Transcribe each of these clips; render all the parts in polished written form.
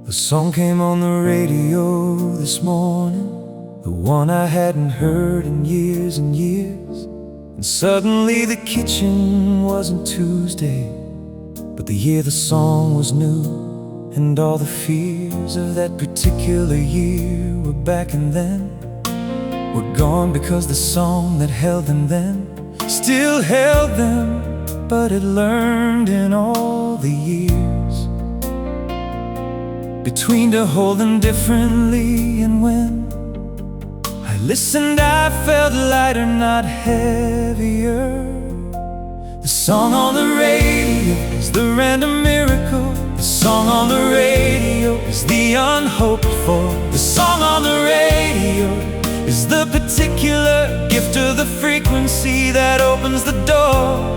The song came on the radio this morning, the one I hadn't heard in years and years. And suddenly the kitchen wasn't Tuesday, but the year the song was new. And all the fears of that particular year were back, and then were gone, because the song that held them then still held them. But it learned in all the years between to hold them differently. And when I listened, I felt lighter, not heavier. The song on the radio is the random miracle. The song on the radio is the unhoped for. The song on the radio is the particular gift of the frequency that opens the door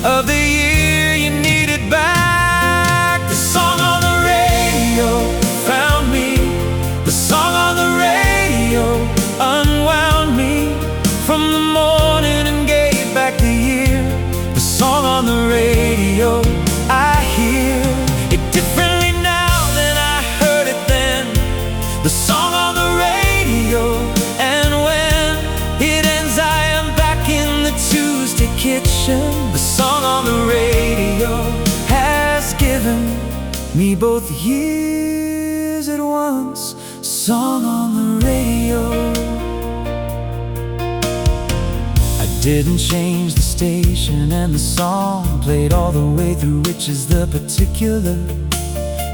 of the year you needed back. The song on the radio found me. The song on the radio unwound me from the morning and gave back the year. The song on the radio, I hear it differently now than I heard it then. The song on the radio, and when it ends I am back in the Tuesday kitchen. The song on the radio has given me both years at once. Song on the radio. I didn't change the station, and the song played all the way through, which is the particular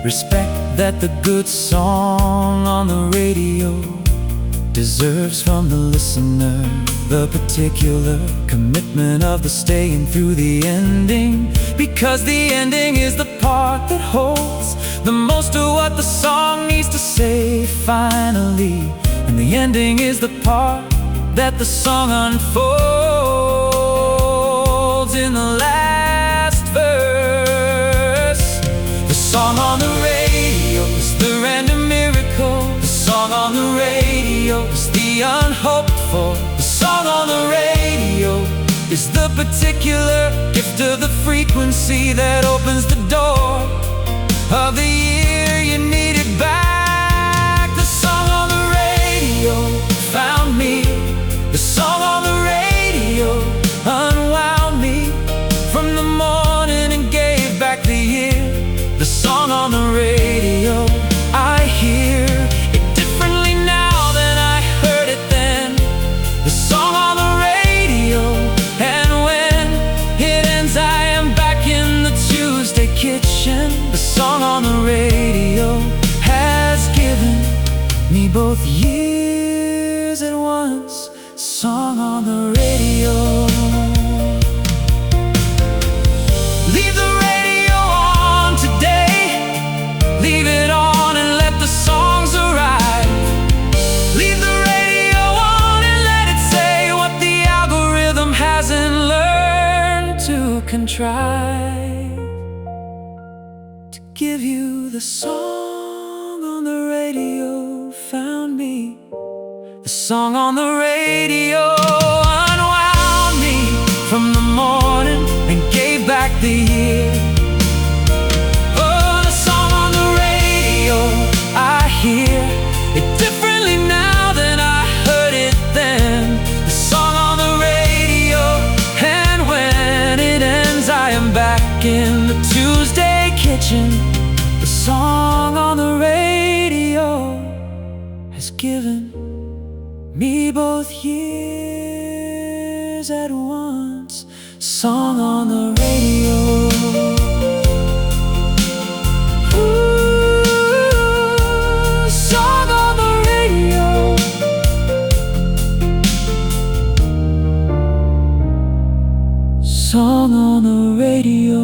respect that the good song on the radio deserves from the listener. The particular commitment of the staying through the ending, because the ending is the part that holds the most of what the song needs to say finally. And the ending is the part that the song unfolds in the last verse. The song on the radio is the random miracle. The song on the radio is the unhoped for. The song on the radio is the particular gift of the frequency that opens the door of the year you needed back. The song on the radio found me. The song on the radio unwound me from the morning and gave back the year. The song on the radio, I hear it differently now than I heard it then. The song on the radio, and when it ends I am back in the Tuesday kitchen. The song on the radio has given me both years at once. Song on the radio. Leave the radio on today. Leave it on and let the songs arrive. Leave the radio on and let it say what the algorithm hasn't learned to contrive, to give you the song on the radio found me. The song on the radio unwound me from the morning and gave back the year. Oh, the song on the radio, I hear it differently now than I heard it then. The song on the radio, and when it ends I am back in the Tuesday kitchen. The song on the radio has given me both years at once. Song on the radio. Ooh, song on the radio. Song on the radio.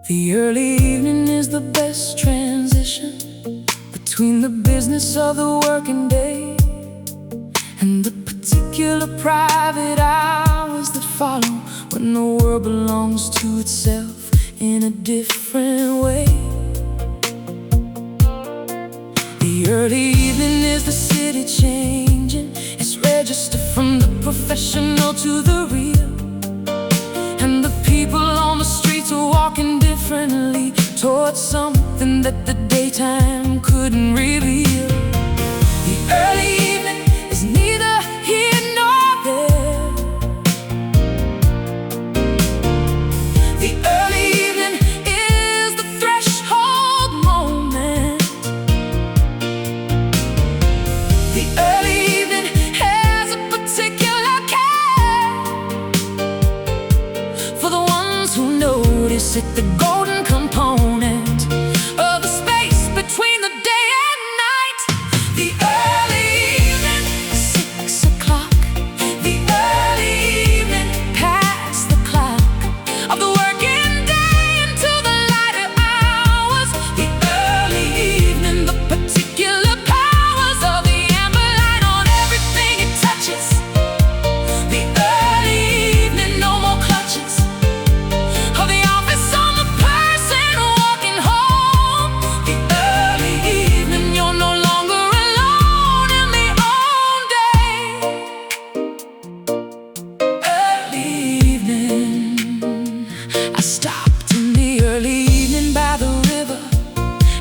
The early evening is the best transition between the business of the working day and the particular private hours that follow when the world belongs to itself in a different way. The early evening is the city changing its register from the professional to the real, and the people on the streets are walking differently towards something that the daytime couldn't reveal. The early evening is neither here nor there. The early evening is the threshold moment. The early evening has a particular care for the ones who notice it, the golden component of the space between the day and night. The early evening, 6 o'clock. The early evening, past the clock of the working day into the lighter hours. The early evening, the particular powers of the amber light on everything it touches. The early evening, no more clutches of the office on the person walking home. The early evening, you're no longer alone in the own day. Early evening, I stopped in the early evening by the river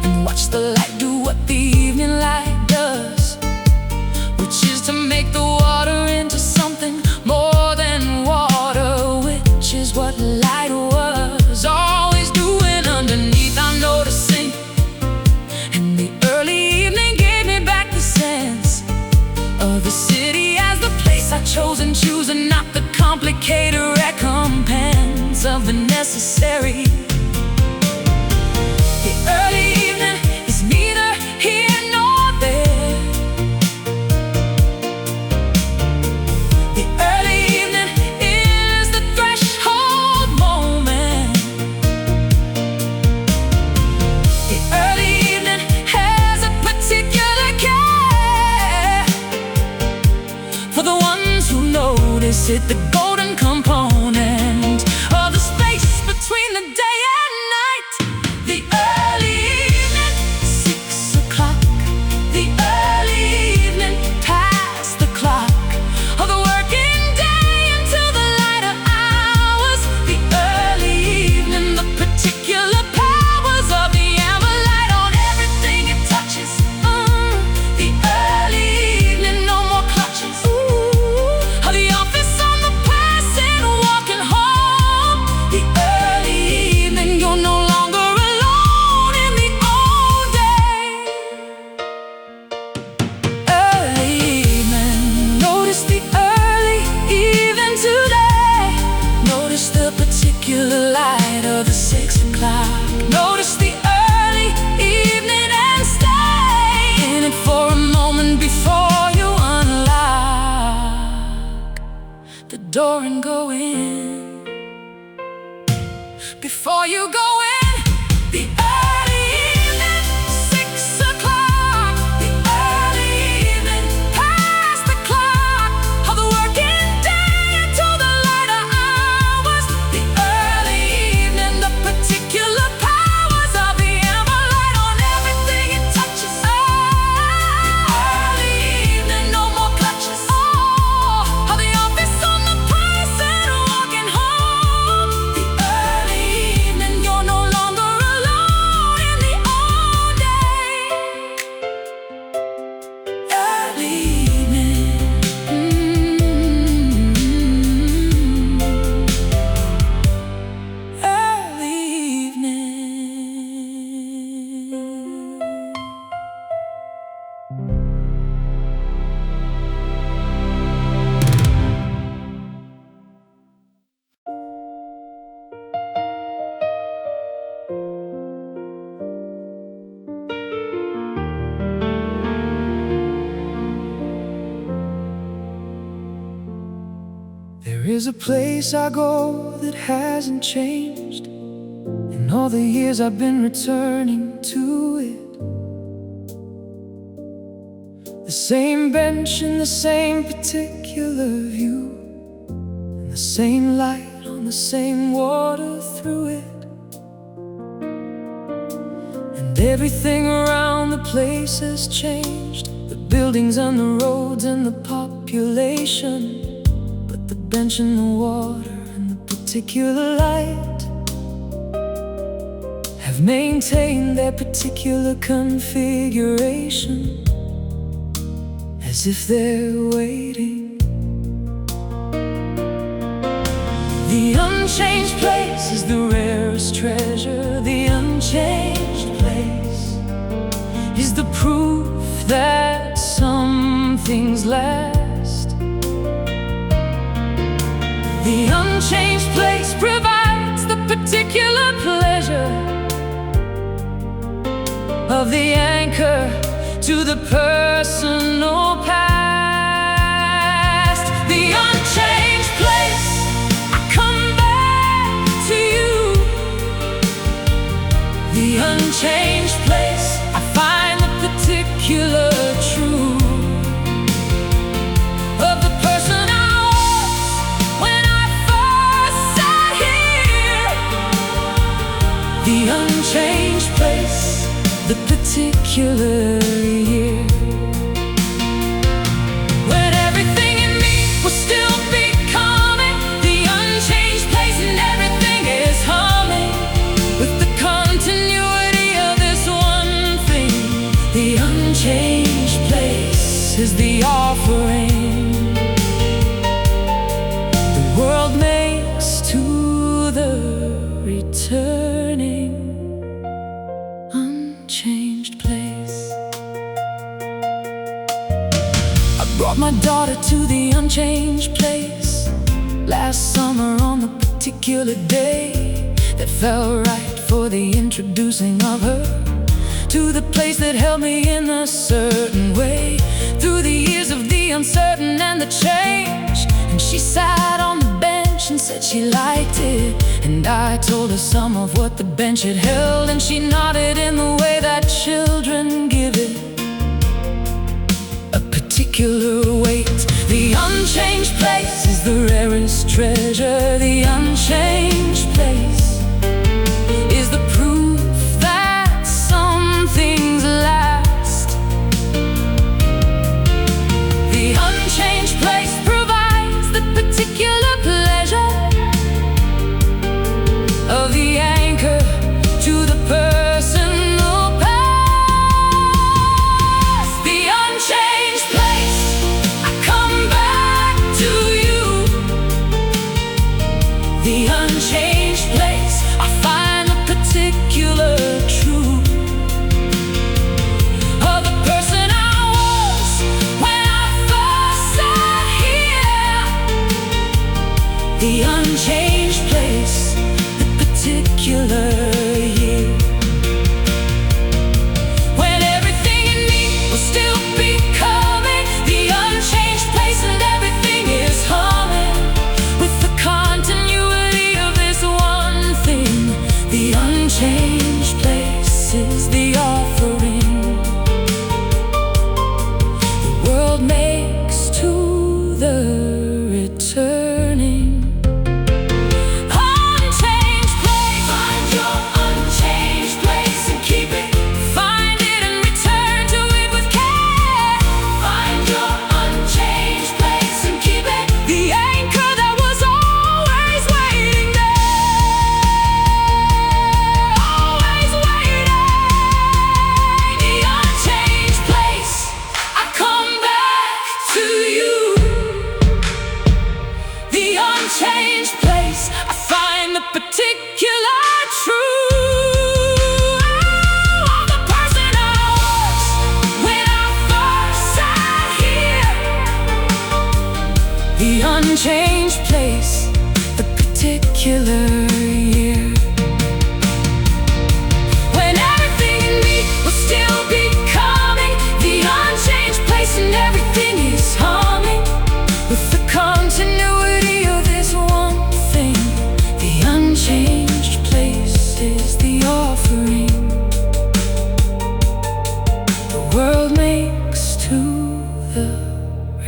and watched the light do what the evening light does, which is to make the water into something more than water, which is what light was always doing underneath our noticing. And the early evening gave me back the sense of the city as the place I chose and choose, and not the complicated recompense of the necessary. The early evening is neither here nor there. The early evening is the threshold moment. The early evening has a particular care for the ones who notice it, the golden component of the space between the day and night. The early evening, 6 o'clock. The early evening, past the clock of the working day into the lighter hours. The early evening, the particular powers of the amber light on everything it touches. The early evening, no more clutches of the office on the person walking home. The early evening, you're no longer alone in the old day. Early evening, notice the early evening today. Notice the particular light of the 6 o'clock. Notice the early evening and stay in it for a moment before you unlock the door and go in. Before you go in, the early evening, 6 o'clock. The early evening, past the clock of the working day into the lighter hours. The early evening, the particular powers of the amber light on everything it touches. The early evening, no more clutches of the office on the person walking home. The early evening, you're no longer alone in the old day. Early evening, early evening. There is a place I go that hasn't changed, and And all the years I've been returning to it. The same bench in the same particular view, and the same light on the same water through it. And everything around the place has changed, the buildings and the roads and the population, but the bench and the water and the particular light have maintained their particular configuration, as if they're waiting. The unchanged place is the rarest treasure. The unchanged place is the proof that some things last. The unchanged place provides the particular pleasure of the anchor to the personal past. The unchanged place, I come back to you. The unchanged place, I find the particular truth of the person I was when I first sat here. The unchanged place, the particular year, when everything in me was still becoming. The unchanged place and everything is humming with the continuity of this one thing. The unchanged place is the offering the world makes to the returning unchanged place. I brought my daughter to the unchanged place last summer on the particular day that felt right for the introducing of her to the place that held me in a certain way through the years of the uncertain and the change. And she sat on the bench and said she liked it, and I told her some of what the bench had held, and she nodded in the way that children give it a particular weight. The unchanged place is the rarest treasure. The unchanged place is the proof that some things last. The unchanged place provides the particular pleasure of the anchor to the personal past. The unchanged place, I come back to you. The unchanged place, I find the particular truth of the person I was when I first sat here. The unchanged place, particular year, when everything in me will still be coming. The unchanged place and everything is humming with the continuity of this one thing. The unchanged place is the offering the world makes to the returning. Unchanged place, I find the particular truth of the person I was when I first sat here. The unchanged place, the particular year, when everything in me will still be coming. The unchanged place and everything is humming with the continuity of this one thing. The unchanged place is the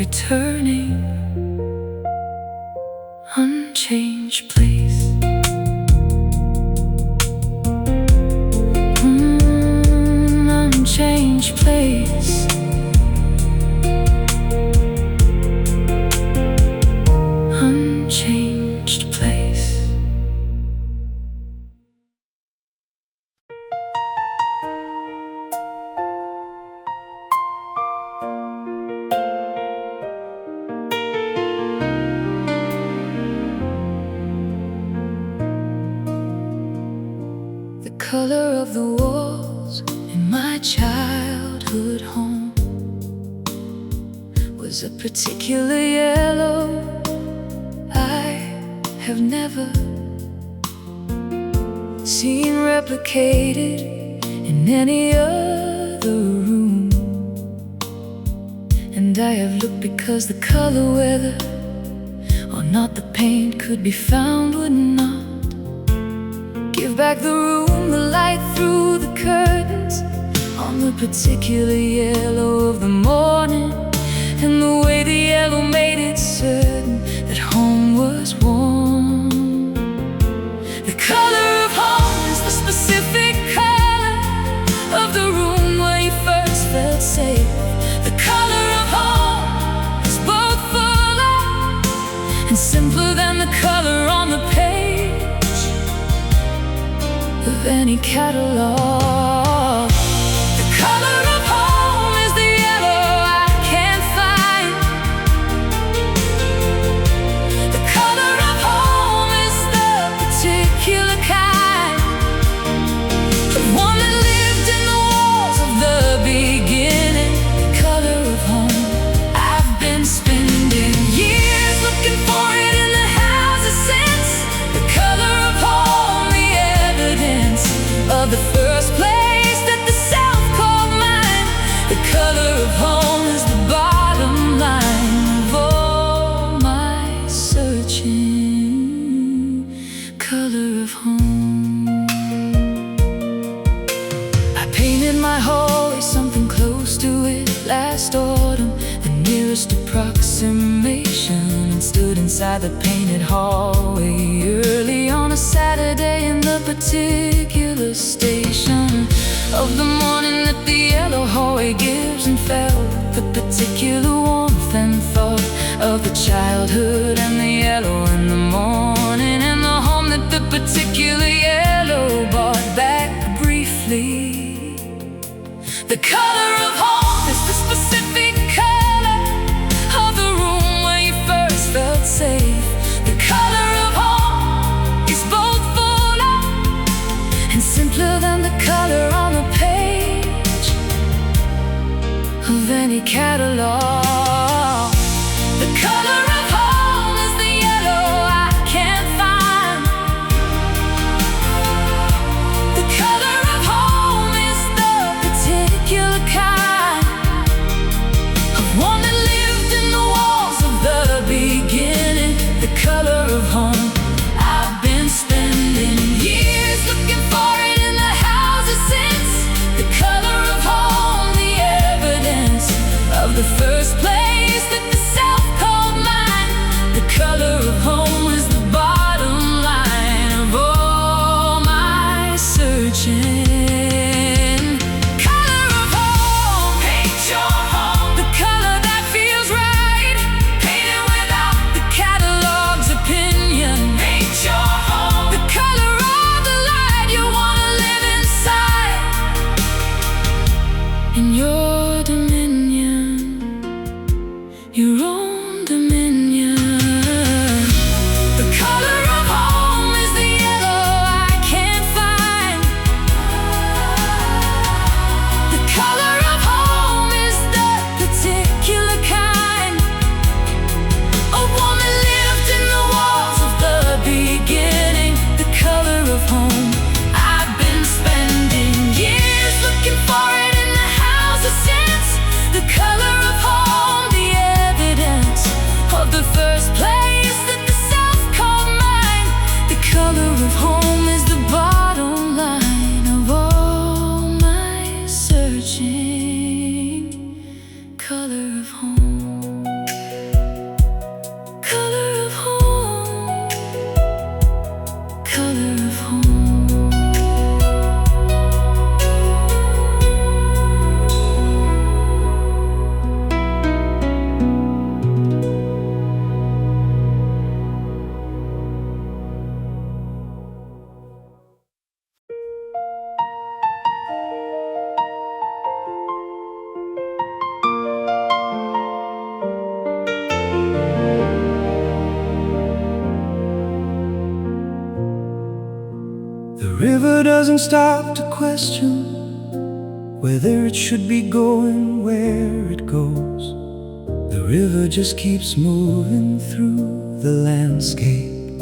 returning. Unchanged place. Unchanged place. Unchanged place. The color of the walls in my childhood home was a particular yellow I have never seen replicated in any other room. And I have looked because the color, whether or not the paint could be found, would not give back the room, the light through the curtains on the particular yellow of the morning, and the way the yellow made it certain that home was warm. The color of home is the specific color of the room where you first felt safe. The color of home is both fuller and simpler than the color on the page of any catalog. The color of home is the yellow I can't find. The color of home is the particular kind, the one that lived in the walls of the beginning. The color of home. I've been spending years looking for it in the houses since. The color of home, the evidence of the first place that the South called mine. The color of home is the bottom line of all my searching. Color of home. I painted my hallway something close to it last autumn, the nearest approximation, and stood inside the painted hallway early on a Saturday in the particular station of the morning that the yellow hallway gives, and felt the particular warmth and thought of the childhood and the yellow in the morning, and the home that the particular yellow brought back briefly. The color of home is the specific color of the room where you first felt safe. The color of home is both fuller and simpler than the color on the page of any catalog. The color of home is the yellow I can't find. The color of home is the particular kind, of one that lived in the walls of the beginning. The color of home. I've been spending years looking for it in the houses since. The color of home, the evidence of the first river doesn't stop to question whether it should be going where it goes. The river just keeps moving through the landscape,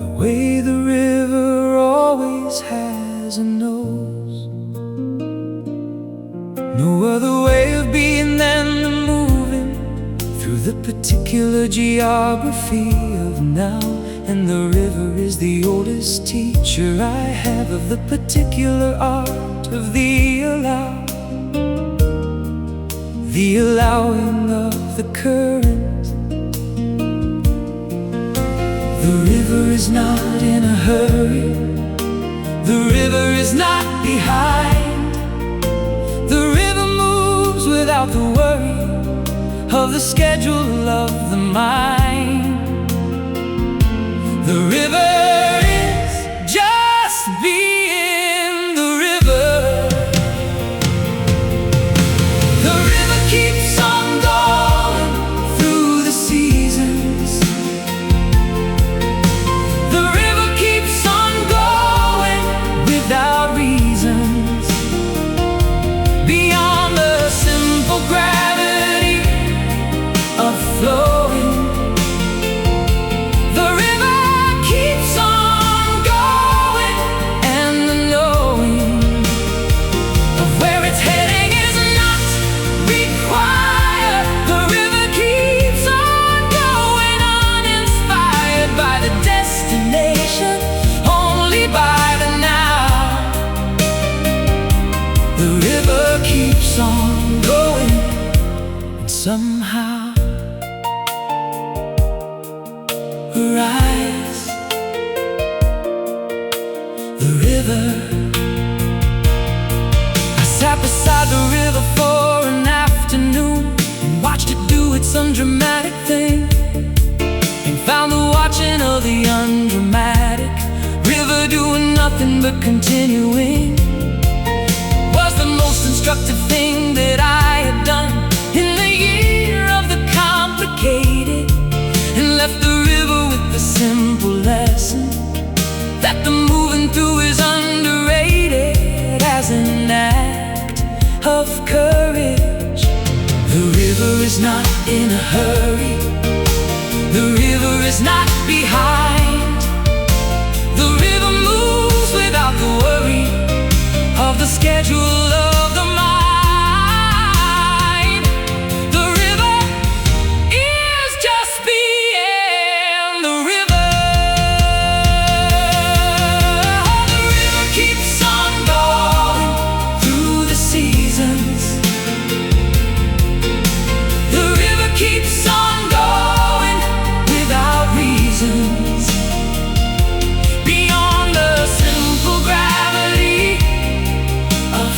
the way the river always has a nose. No other way of being than the moving through the particular geography of now. And the river is the oldest teacher I have of the particular art of the allowing of the current. The river is not in a hurry, the river is not behind. The river moves without the worry of the schedule of the mind. The river is just being the river. The river keeps on going through the seasons. The river keeps on going without reasons, beyond the simple gravity of flowing. On going, and somehow rise. The river. I sat beside the river for an afternoon and watched it do its undramatic thing, and found the watching of the undramatic river doing nothing but continuing was the most instructive thing that I had done in the year of the complicated, and left the river with the simple lesson that the moving through is underrated as an act of courage. The river is not in a hurry, the river is not behind. The river moves without the worry of the schedule of the mind. The river is just being the river. The river keeps on going through the seasons. The river keeps on going without reasons, beyond the simple gravity of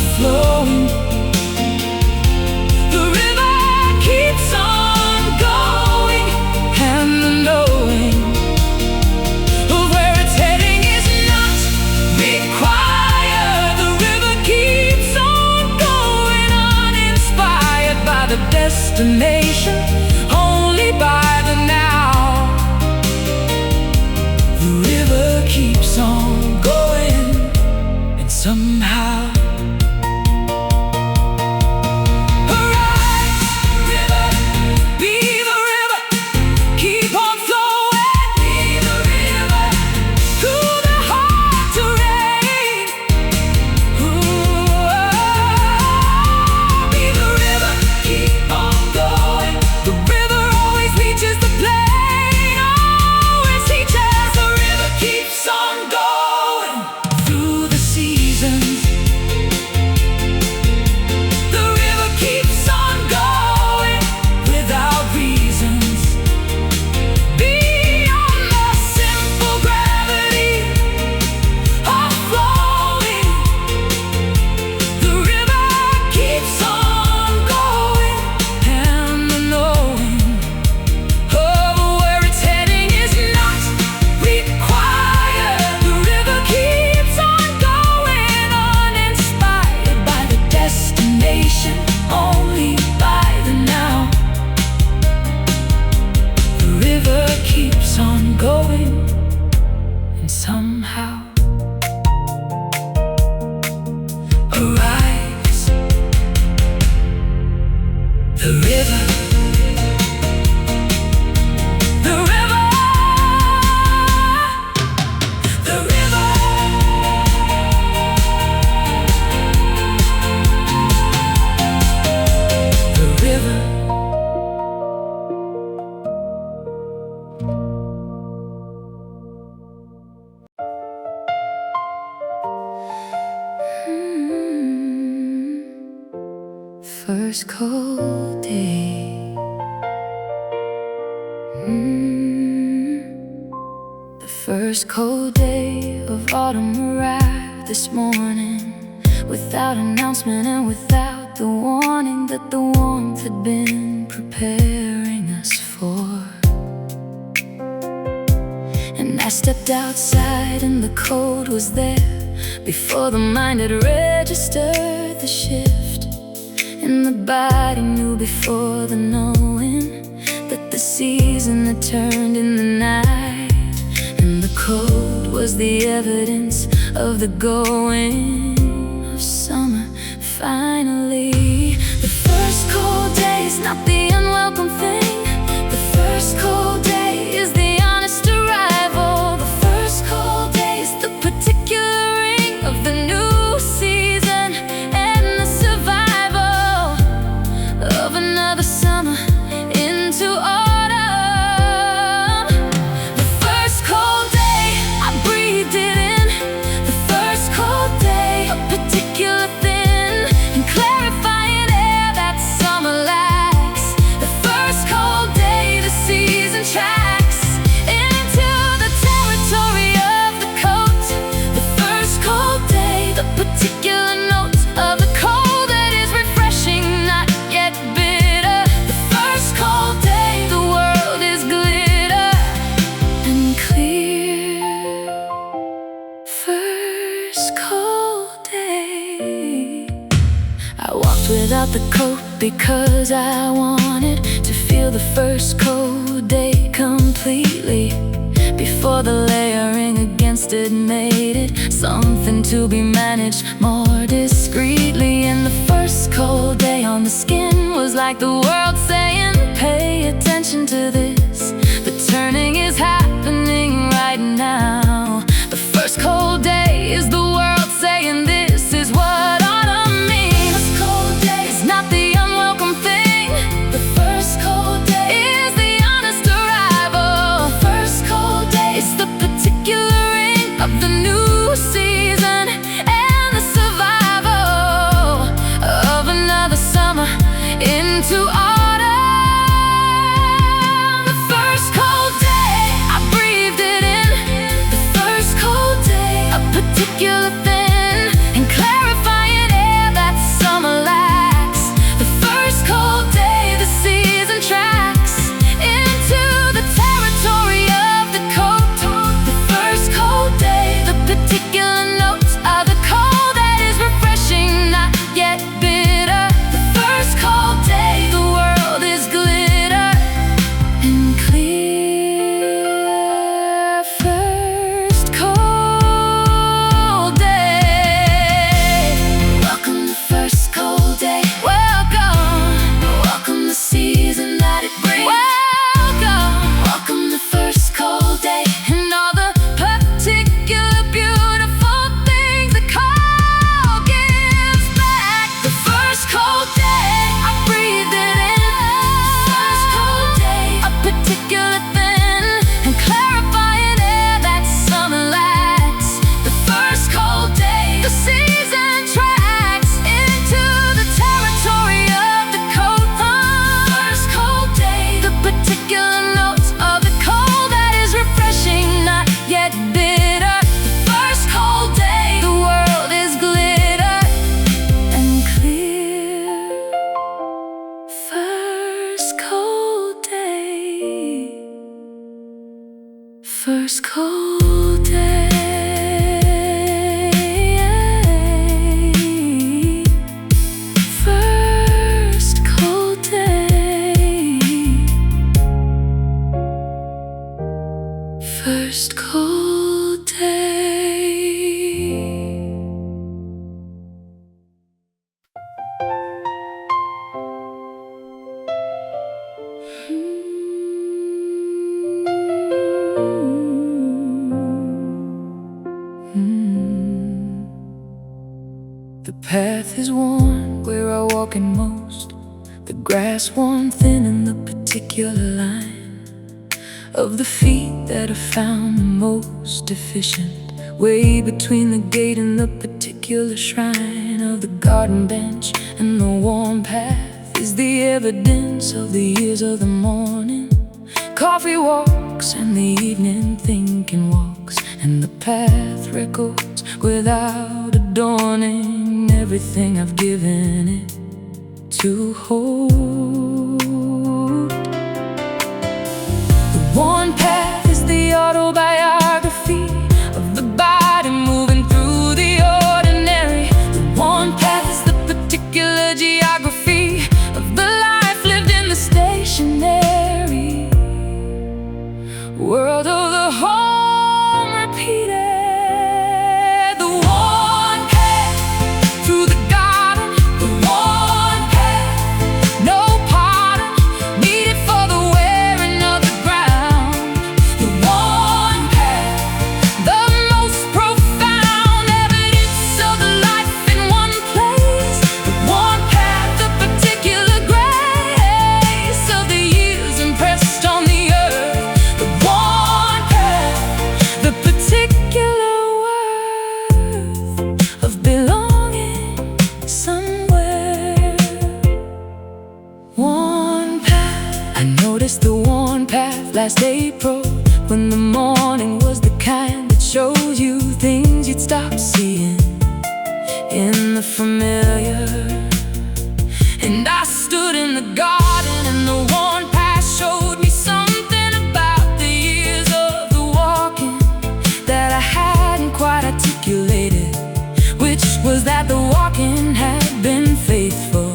arrives. The river, the river, the river, the river. First cold day. The first cold day of autumn arrived this morning, without announcement and without the warning that the warmth had been preparing us for. And I stepped outside and the cold was there before the mind had registered the shift. And the body knew before the knowing that the season had turned in the night. And the cold was the evidence of the going of summer finally. The first cold day is not the unwelcome thing. The first cold day is the honest arrival. The first cold day is the particular ring of the new season and the survival of another summer into autumn. The first cold day, I breathed it in. The first cold day, a particular thin and clarifying air that summer lacks. The first cold day, the season tracks into the territory of the coat. The first cold day, the particular note of the cold that is refreshing, not yet bitter. The first cold day, the world is glitter and clear. First cold day. I walked without the coat because I wanted to feel the first cold day completely, before the layering against it made it something to be managed more discreetly. And the first cold day on the skin was like the world saying, pay attention to this. The turning is happening right now. The first cold day is the world saying, this is what autumn means. The first cold day is not the unwelcome thing. The first cold day is the honest arrival. The first cold day is the particular ring of the new season and the survival of another summer into autumn. The first cold day, I breathed it in. The first cold day, a particular thin and clarifying air that summer lacks. The first cold day, the season tracks into the territory of the coat. The first cold day, the particular note of the cold that is refreshing, not yet bitter. The first cold day, the world is glitter and clear. First cold day. The path is worn where I walk in most, the grass worn thin in the particular line of the feet that are found the most deficient, way between the gate and the particular shrine of the garden bench and the warm path is the evidence of the years of the morning, coffee walks and the evening thinking walks, and the path records without adorning everything I've given it to hold. The worn path is the autobiography of the body moving through the ordinary. The worn path is the particular geography of the life lived in the stationary world of the home repeated. The worn path through the garden, the worn path, no pardon needed for the wearing of the ground. The worn path, the most profound evidence of the life in one place. The worn path, the particular grace of the years impressed on the earth. The worn path, the particular worth of belonging somewhere. Worn path. I noticed the worn path last April, when the morning was the kind that shows you things you'd stop seeing in the familiar. And I stood in the garden and the worn path showed me something about the years of the walking that I hadn't quite articulated, which was that the walking had been faithful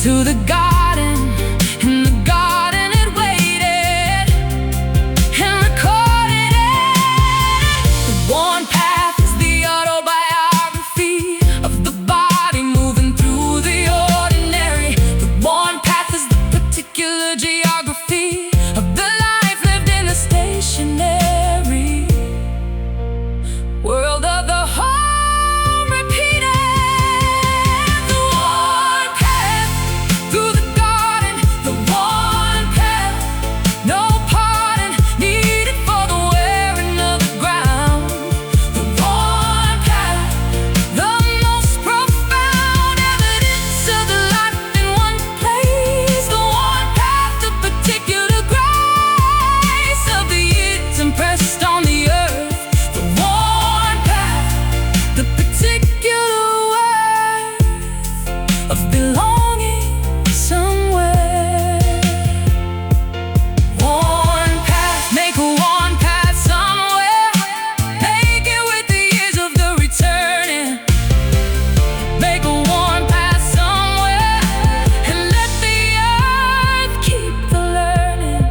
to the garden, and the garden had waited and recorded it. The worn path is the autobiography of the body moving through the ordinary. The worn path is the particular geography of the life lived in the stationary world of the home repeated. The worn path through the garden, the worn path, no pardon needed for the wearing of the ground. The worn path, the most profound evidence of the life in one place. The worn path, the particular grace of the years impressed on the earth. The worn path, the particular worth of belonging somewhere. Worn path, make a worn path somewhere. Make it with the years of the returning. Make a worn path somewhere and let the earth keep the learning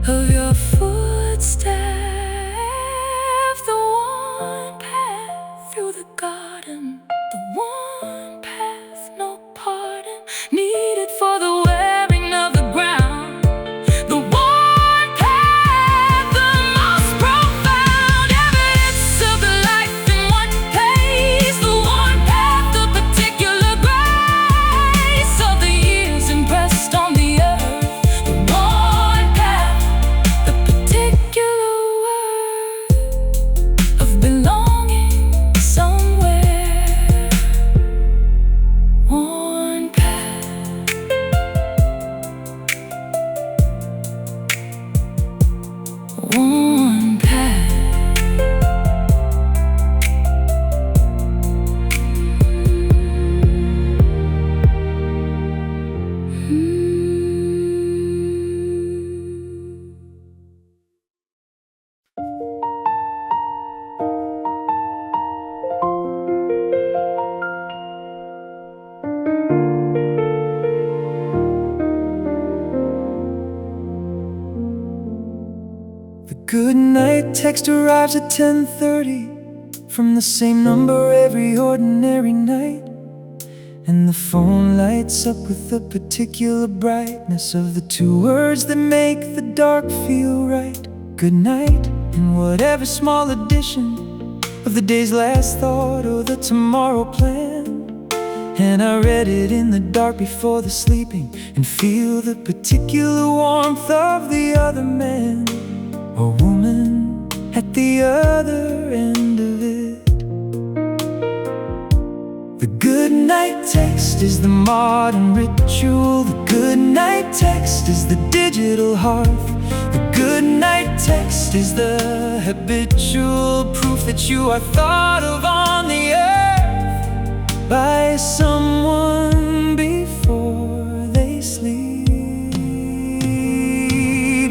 of your footsteps. The worn path through the garden, the worn path, no pardon needed for the wearing of the ground. The worn path, the most profound evidence of the life in one place. The worn path, the particular grace of the years impressed on the earth. The worn path, the particular worth of belonging somewhere. Worn path. Worn path. The goodnight text arrives at 10:30 from the same number every ordinary night, and the phone lights up with the particular brightness of the two words that make the dark feel right. Good night, and whatever small addition of the day's last thought or the tomorrow plan. And I read it in the dark before the sleeping, and feel the particular warmth of the other man or woman at the other end of it. The goodnight text is the modern ritual. The goodnight text is the digital hearth. The goodnight text is the habitual proof that you are thought of on the earth by someone before they sleep.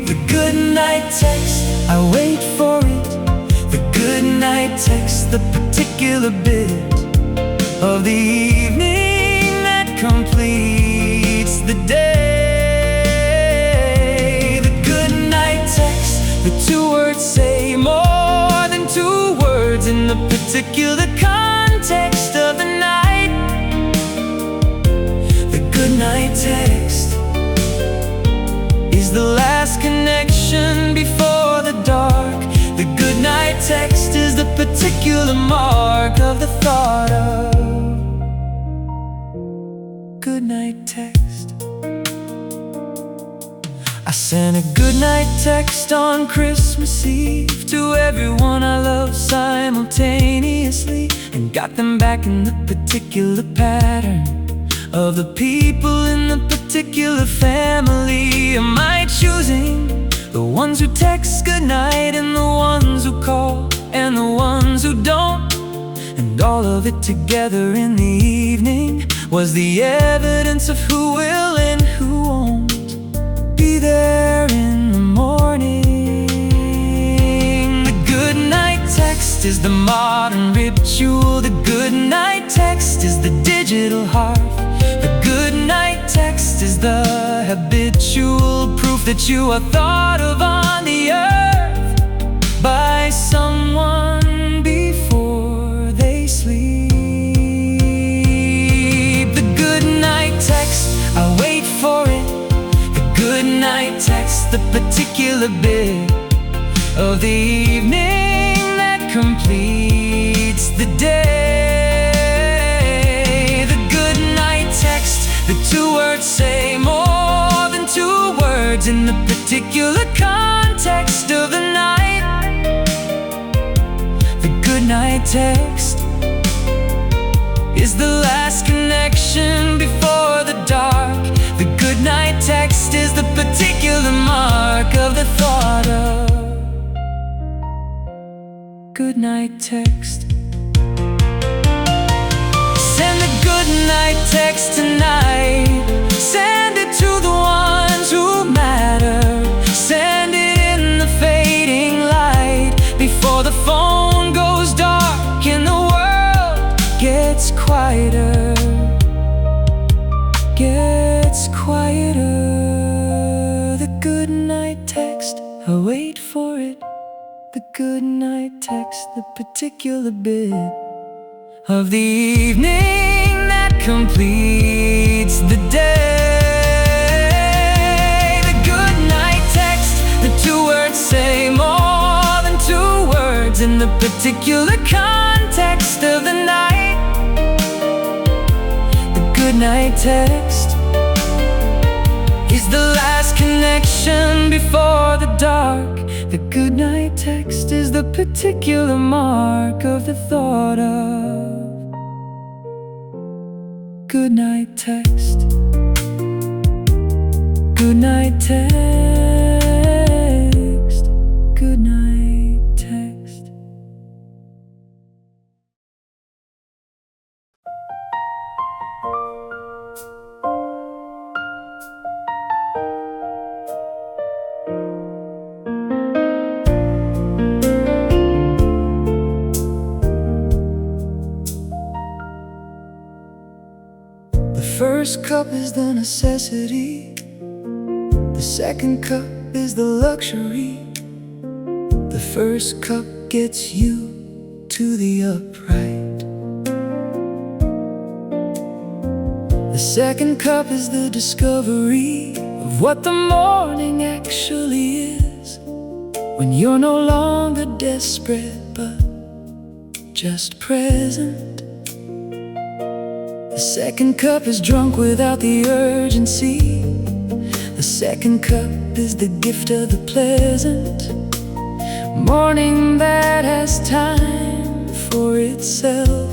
The goodnight text, I wait for it. The goodnight text, the particular bit of the evening that completes the day. The goodnight text, the 2 words say more than 2 words in the particular context of the night. The goodnight text is the last connection before the dark. The goodnight text is the particular mark of the thought of goodnight text. I sent a goodnight text on Christmas Eve to everyone I love simultaneously, and got them back in the particular pattern of the people in the particular family. Am I choosing the ones who text goodnight and the ones who call and the ones who don't? And all of it together in the evening was the evidence of who will and who won't be there in the morning. The goodnight text is the modern ritual. The goodnight text is the digital hearth. The goodnight text is the habitual proof that you are thought of on the earth by someone before they sleep. The goodnight text, I wait for it. The goodnight text, the particular bit of the evening that completes the day. The goodnight text, the 2 words say more than 2 words in the particular context of the night. The goodnight text is the last connection before the dark. The goodnight text is the particular mark of the thought of goodnight text. Send the goodnight text tonight. Send it to the ones who matter. Send it in the fading light before the phone goes dark and the world gets quieter. Gets quieter. The goodnight text, I wait for it. The goodnight text, the particular bit of the evening that completes the day. The goodnight text, the 2 words say more than 2 words in the particular context of the night. The goodnight text is the last connection before the dark. The goodnight text is the particular mark of the thought of goodnight text. Goodnight text. Goodnight text. The first cup is the necessity. The second cup is the luxury. The first cup gets you to the upright. The second cup is the discovery of what the morning actually is, when you're no longer desperate but just present. The second cup is drunk without the urgency. The second cup is the gift of the pleasant morning that has time for itself.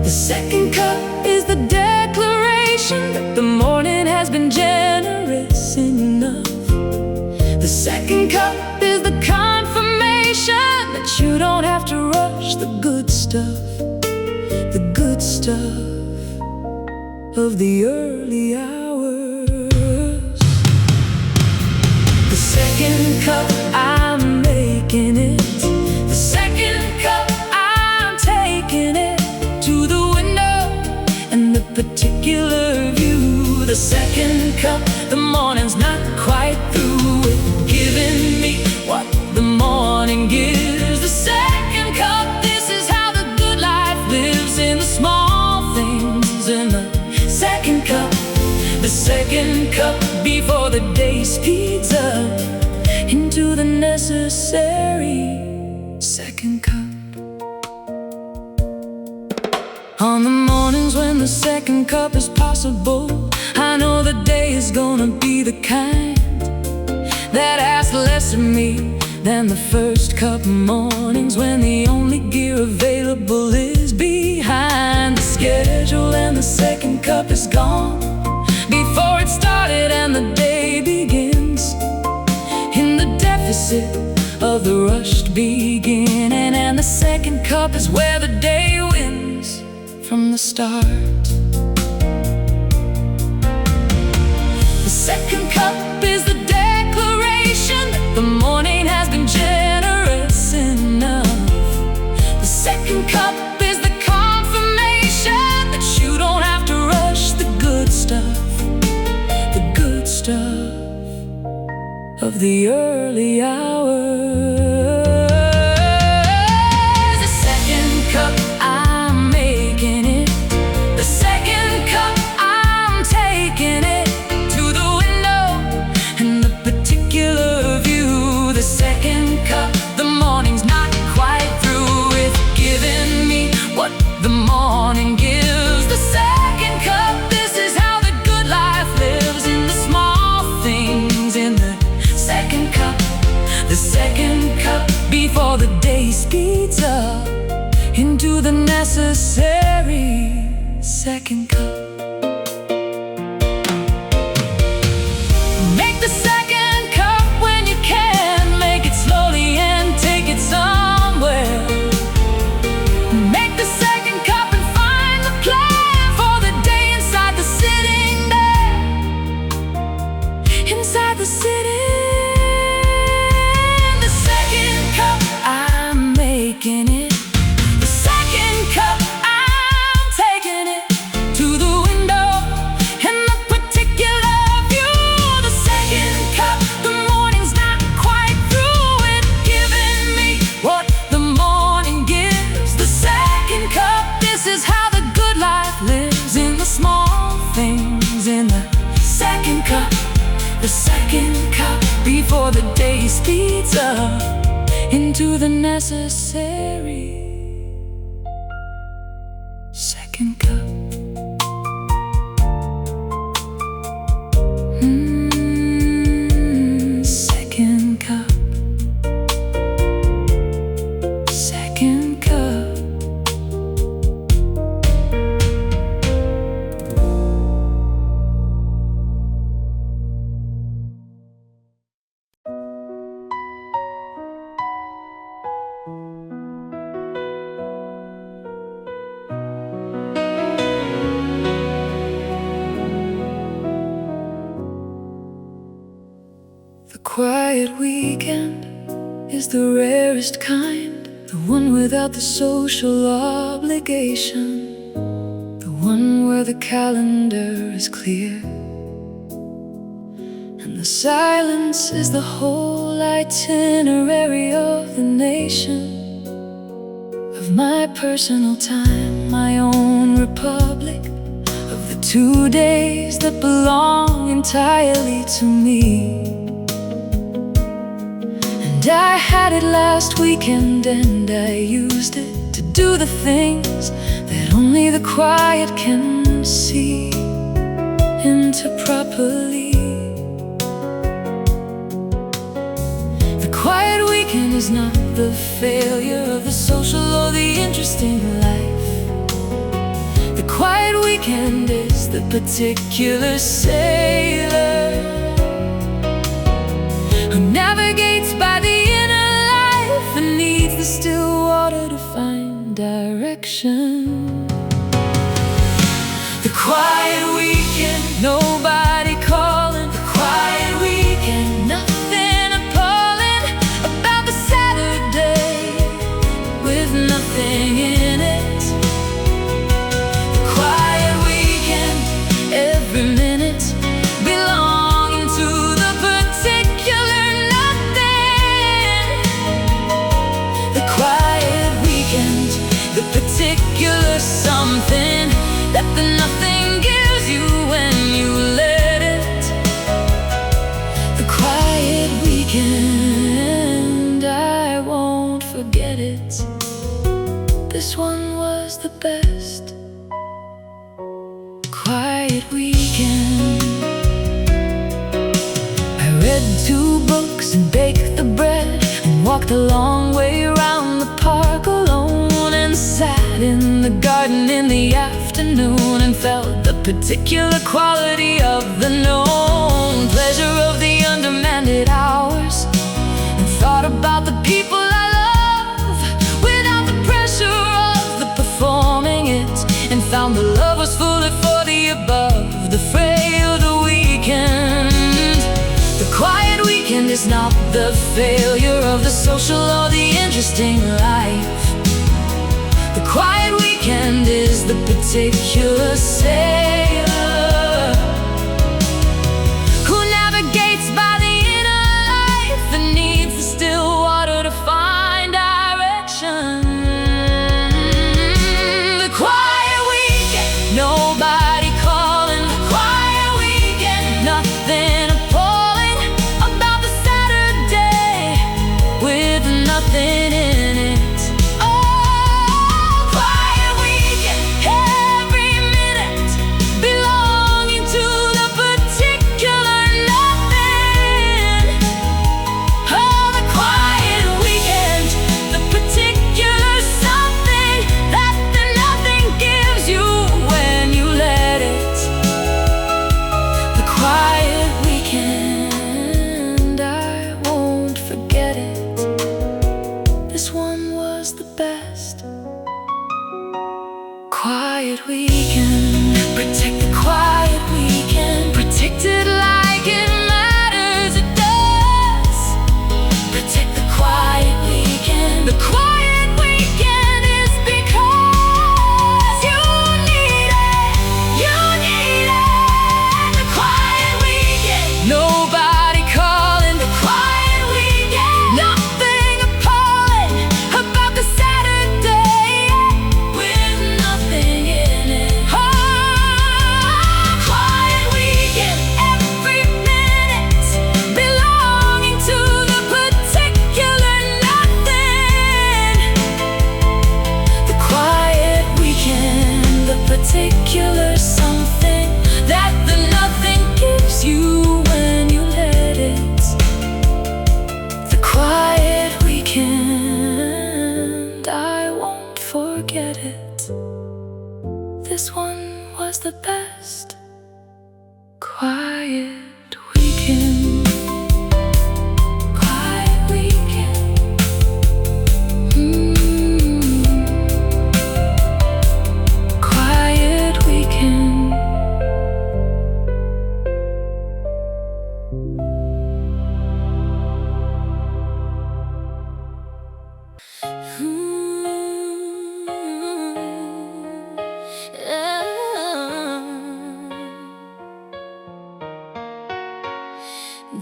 The second cup is the declaration that the morning has been generous enough. The second cup is the confirmation that you don't have to rush the good stuff of the early hours. The second cup, I'm making it. The second cup, I'm taking it to the window and the particular view. The second cup, the morning's not quite through with giving me what the morning gives. The second cup, this is how the good life lives in the small things. In the second cup, the second cup before the day speeds up into the necessary second cup. On the mornings when the second cup is possible, I know the day is gonna be the kind that asks less of me than the first cup. Mornings when the only gear available is behind the schedule, and the second cup is gone before it started and the day begins in the deficit of the rushed beginning. And the second cup is where the day wins from the start. The second cup is the declaration that the morning has been generous enough. The second cup is the confirmation that you don't have to rush the good stuff of the early hours. The second cup, I'm making it. The second cup, I'm taking it to the window and the particular view. The second cup, the morning's not quite through with giving me what the morning gives. The second cup, this is how the good life lives in the small things. In the second cup, the second cup before the day speeds up into the necessary second cup. Make the second cup when you can. Make it slowly and take it somewhere. Make the second cup and find the plan for the day inside the sitting there. Inside the sitting. The second cup, I'm making it. The second cup, I'm taking it to the window and the particular view. The second cup, the morning's not quite through with giving me what the morning gives. The second cup, this is how the good life lives in the small things. In the second cup, the second cup before the day speeds up into the necessary second cup. Second cup. Second cup. The quiet weekend is the rarest kind, the one without the social obligation, the one where the calendar is clear and the silence is the whole itinerary of the nation, of my personal time, my own republic, of the 2 days that belong entirely to me. And I had it last weekend and I used it to do the things that only the quiet can see into properly. The quiet weekend is not the failure of the social or the interesting life. The quiet weekend is the particular sailor who navigates by the inner life and needs the still water to find direction. The quiet weekend, nobody calling. The quiet weekend, nothing appalling about the Saturday with nothing in it. The quiet weekend, every minute belonging to the particular nothing. The quiet weekend, the particular something that the nothing gives you when you let it. The quiet weekend, I won't forget it. This one was the best. Quiet weekend. I read 2 books and baked the bread and walked a long way around the park alone and sat in the garden in the afternoon and felt the particular quality of the known pleasure of the undemanded hours and thought about the people I love without the pressure of the performing it and found the love was fully for the above, the frail, the weekend. The quiet weekend is not the failure of the social or the interesting life. The quiet weekend is the particular sailor who navigates by the inner life and needs the still water to find direction. The quiet weekend, nobody calling. The quiet weekend, nothing appalling about the Saturday with nothing in it. Quiet weekend, protect the quiet weekend, protect it like it matters, it does. Protect the quiet weekend. The quiet weekend is because you need it, you need it. The quiet weekend, nobody calling. The quiet weekend, nothing appalling about the Saturday with nothing in it. Oh, quiet weekend, every minute belonging to the particular nothing. The quiet weekend, the particular something that the nothing gives you when you let it. The quiet weekend, I won't forget it. This one was the best. Quiet weekend. Quiet weekend. Quiet weekend.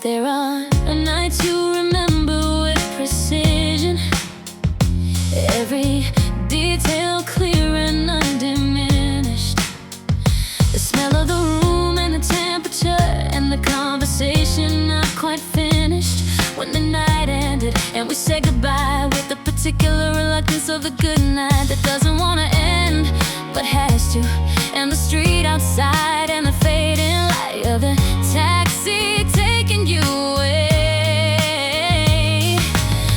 There are nights you remember with precision, every detail clear and undiminished. The smell of the room and the temperature and the conversation not quite finished. When the night ended it, and we say goodbye with the particular reluctance of the good night that doesn't want to end, but has to. And the street outside and the fading light of the taxi taking you away.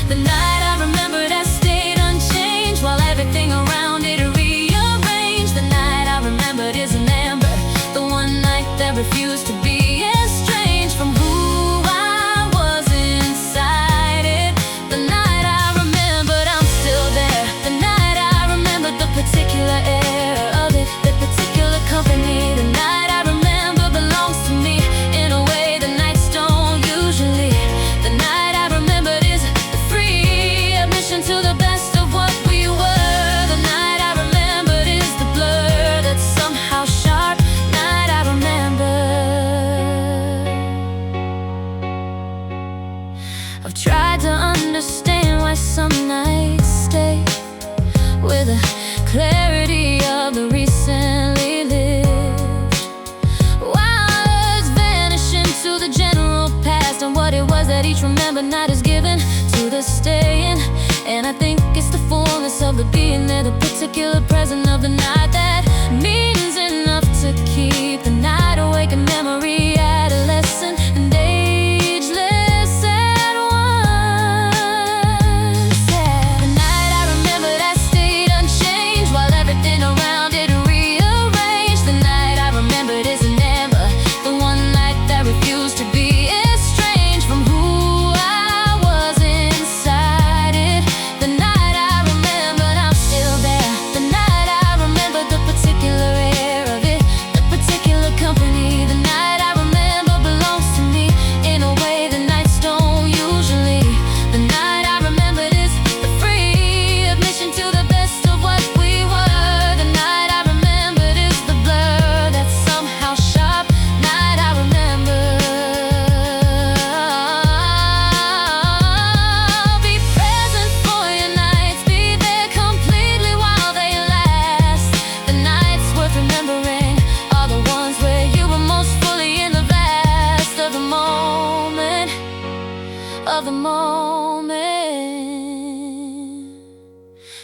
The night I remembered has stayed unchanged while everything around it rearranged. The night I remembered is an amber, the one night that refused to be estranged from who I was inside it. The night I remembered I'm still there. The night I remembered the particular air of it, the particular company. The night I remember belongs to me in a way the nights don't usually. The night I remembered is the free admission to the best of what we were. The night I remembered is the blur that's somehow sharp. Night I remember. I've tried to understand why some nights stay with the clarity of the recently lived, while words vanish into the general past, and what it was that each remembered night is given to the staying. And I think it's the fullness of the being there, the particular present of the night that means enough to keep the night awake in memory, adolescent and ageless at once. Yeah. The night I remember that stayed unchanged while everything around it rearranged. The night I remembered is an amber, the one night that refused to be estranged from who I was inside it. The night I remembered I'm still there. The night I remembered the particular air of it, the particular company. The night I remember belongs to me in a way the nights don't usually. The night I remembered is the free admission to the best of what we were. The night I remembered is the blur that's somehow sharp. Night I remember. Be present for your nights, be there completely while they last. The nights worth remembering are the ones where you were most fully in the vast of the moment, of the moment.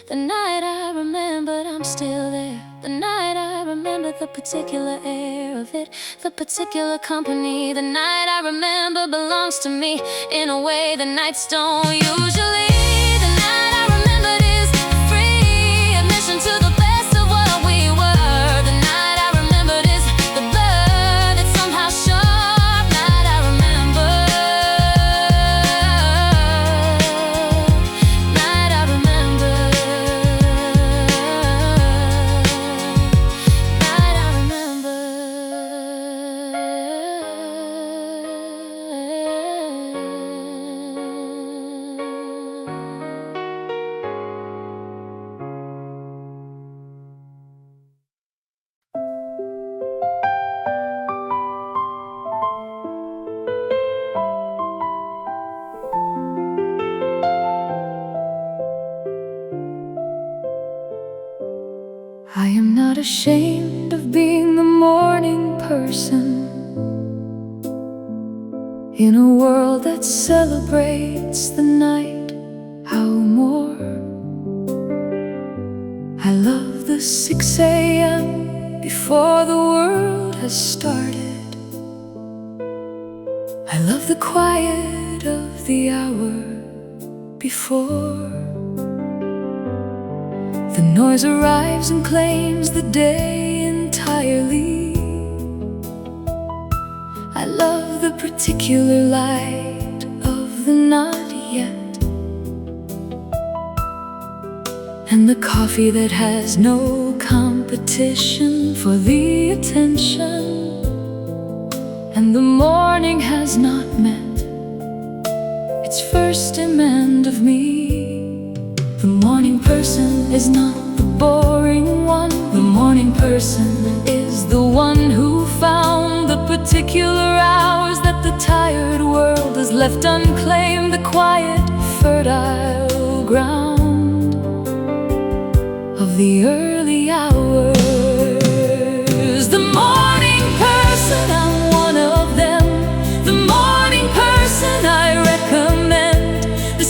The night I remembered I'm still there. The night I remember the particular air of it, the particular company. The night I remember belongs to me in a way the nights don't usually. The night I remembered is free admission to the best of what we were. The night I remembered is the blur that's somehow sharp. Night I remember. Night I remember. Night I remember. I am not ashamed of being the morning person in a world that celebrates the night. How more? I love the 6 a.m. before the world has started. I love the quiet of the hour before the noise arrives and claims the day entirely. I love the particular light of the not yet, and the coffee that has no competition for the attention, and the morning has not met its first demand of me. The morning person is not the boring one. The morning person is the one who found the particular hours that the tired world has left unclaimed, the quiet, fertile ground of the early hours. The morning person, I'm one of them. The morning person I recommend. The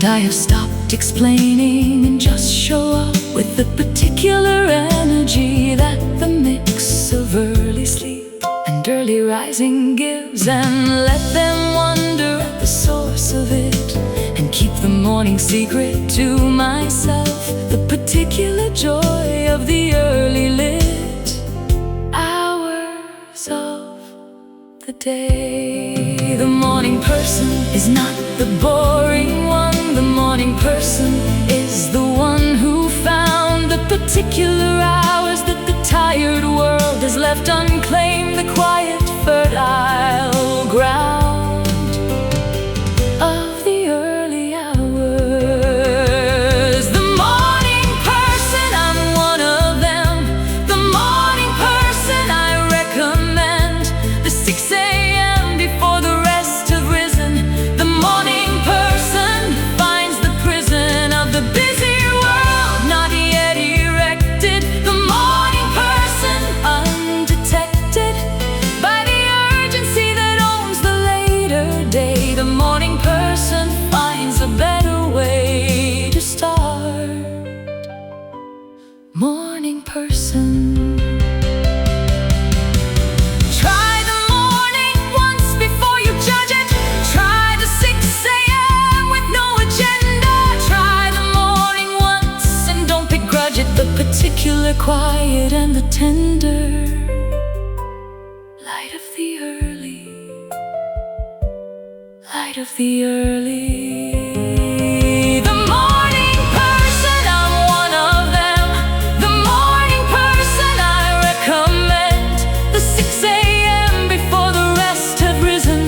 And I have stopped explaining and just show up with the particular energy that the mix of early sleep and early rising gives, and let them wonder at the source of it, and keep the morning secret to myself, the particular joy of the early lit hours of the day. The morning person is not the boring one. The morning person is the one who found the particular hours that the tired world has left unclaimed, the quiet, fertile ground of the early hours. The morning person, I'm one of them. The morning person I recommend. The 6 a.m. before the rest have risen. The morning person finds the prison of the busy world not yet erected. The morning person undetected by the urgency that owns the later day. The morning person finds a better way to start. Morning person. Try the morning once before you judge it. Try the 6 a.m. with no agenda. Try the morning once and don't begrudge it. The particular quiet and the tender light of the early, light of the early. The morning person, I'm one of them. The morning person I recommend. The 6 a.m. before the rest have risen.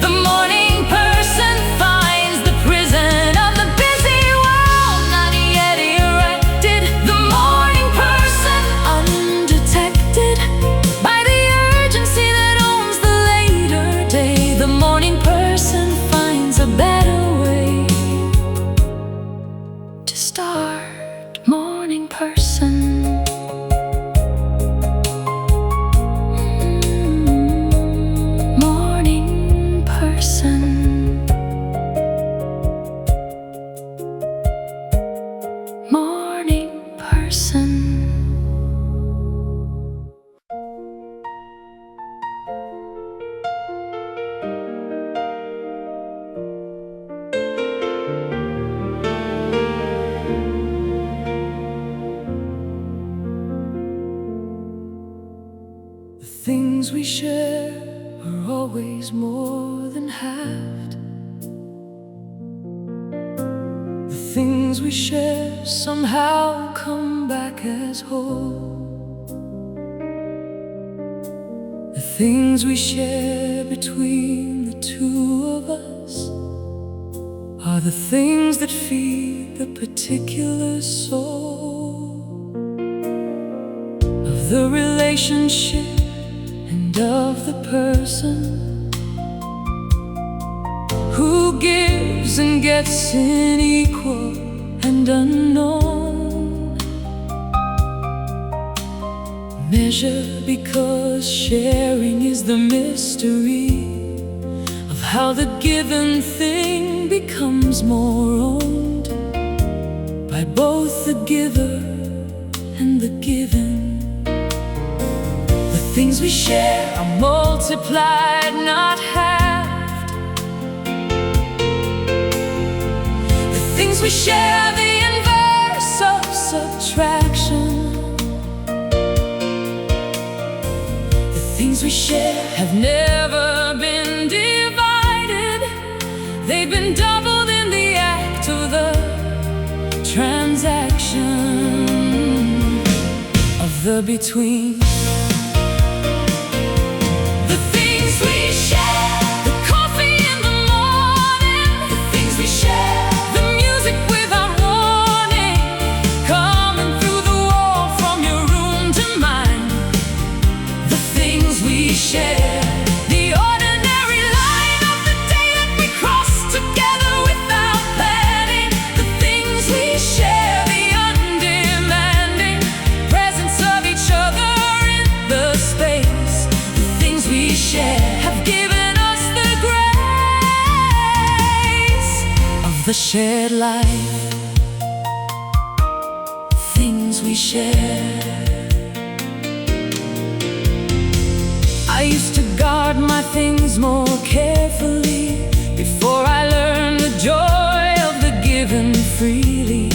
The morning person finds the prison of the busy world not yet erected. The morning person undetected by the urgency that owns the later day. The morning person finds a better way to start. Morning person. Morning person. Morning person. The things we share are always more than halved. The things we share somehow come back as whole. The things we share between the two of us are the things that feed the particular soul of the relationship and of the person who gives and gets in equal and unknown measure, because sharing is the mystery of how the given thing becomes more owned by both the giver and the given. The things we share are multiplied, not halved. The things we share are the inverse of subtraction. The things we share have never been divided. They've been doubled in the act of the transaction of the between. The things we share, the coffee in the morning. The things we share, the music without warning, coming through the wall from your room to mine. The things we share, the ordinary line of the day that we cross together without planning. The things we share, the undemanding presence of each other the shared life, things we share. I used to guard my things more carefully before I learned the joy of the given freely.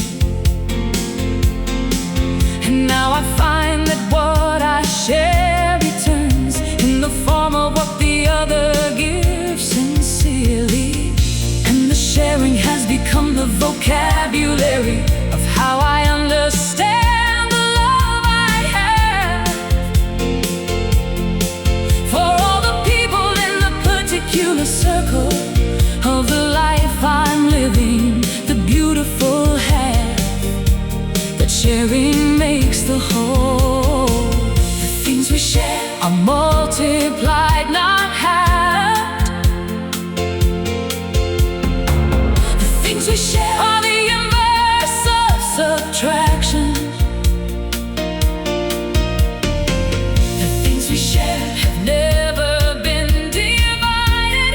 And now I find that what I share returns in the form of what the other gives sincerely. And the sharing has become the vocabulary of how I understand the love I have for all the people in the particular circle of the life I'm living, the beautiful half that sharing makes the whole. The things we share are multiplied, not halved. The things we share are the inverse of subtraction. The things we share have never been divided.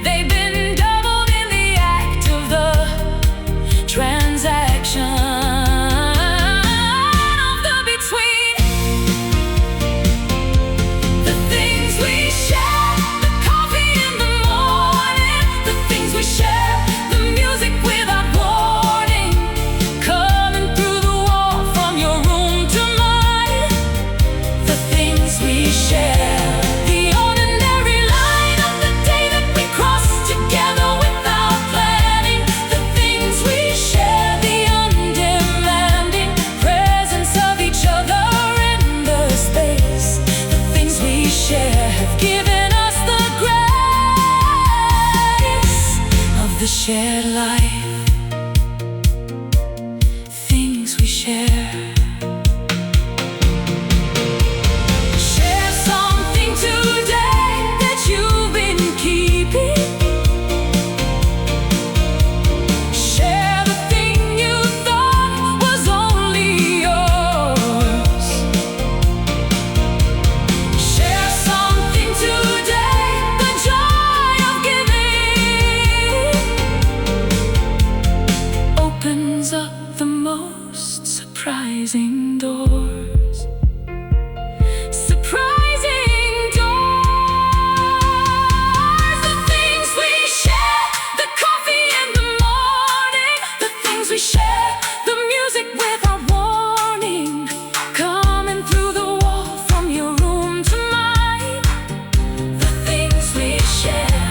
They've been doubled in the act of the transaction of the between. The things we share, the coffee in the morning. The things we share, the music without warning, coming through the wall from your room to mine. The things we share, the ordinary line of the day that we cross together without planning. The things we share, the undemanding presence of each other in the space. The things we share have given us the grace of the shared life. Things we share. Share something today that you've been keeping. Share the thing you thought was only yours. Share something today, the joy of giving opens up the most surprising doors. Surprising doors. The things we share, the coffee in the morning. The things we share, the music without warning, coming through the wall from your room to mine. The things we share,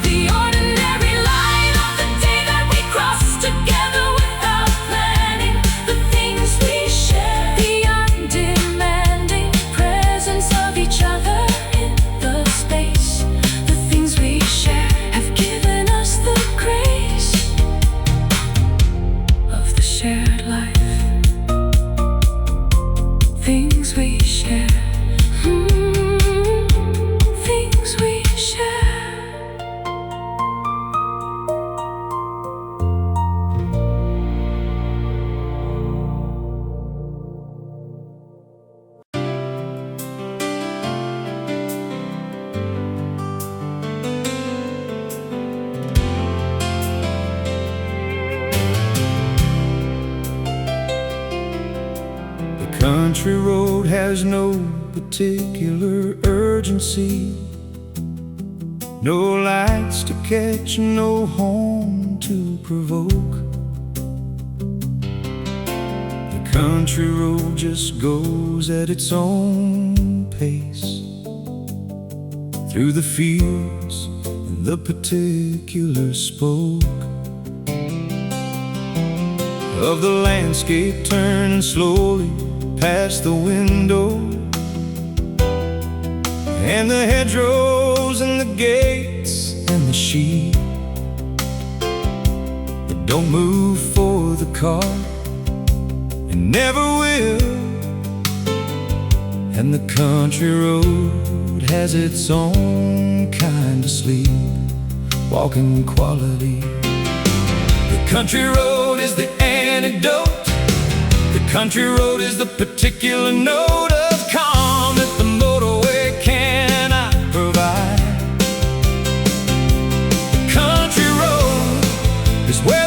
the ordinary line of the day that we cross together without planning. The things we share, the undemanding presence of each other in the space. The things we share have given us the grace of the shared life. Things we share. Things we share. The country road has no particular urgency, no lights to catch, no horn to provoke. The country road just goes at its own pace through the fields and the particular spoke of the landscape, turning slowly past the window, and the hedgerows and the gates and the sheep that don't move for the car and never will. And the country road has its own kind of sleep, walking quality. The country road is the antidote. The country road is the particular note of calm that the motorway cannot provide. The country road is where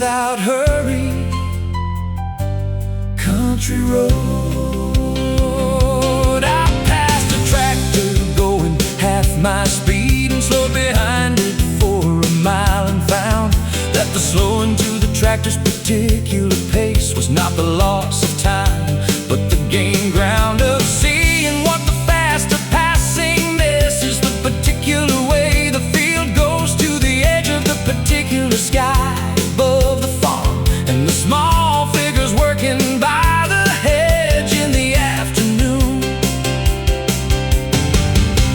without hurry. Country road. I passed a tractor going half my speed and slowed behind it for a mile and found that the slowing to the tractor's particular pace was not the loss of time, but the gain ground of seeing what the faster passing this is the particular way the field goes to the edge of the particular sky above the farm, and the small figures working by the hedge in the afternoon.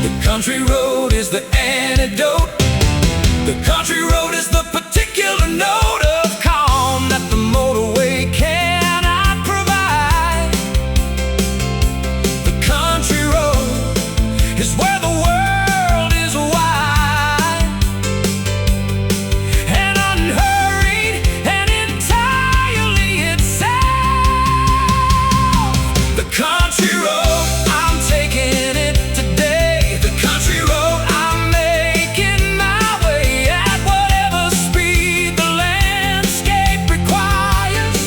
The country road is the antidote. The country road is the particular note of calm that the motorway cannot provide. The country road is where the world is wide and unhurried and entirely itself. The country road, I'm taking it today. The country road, I'm making my way at whatever speed the landscape requires.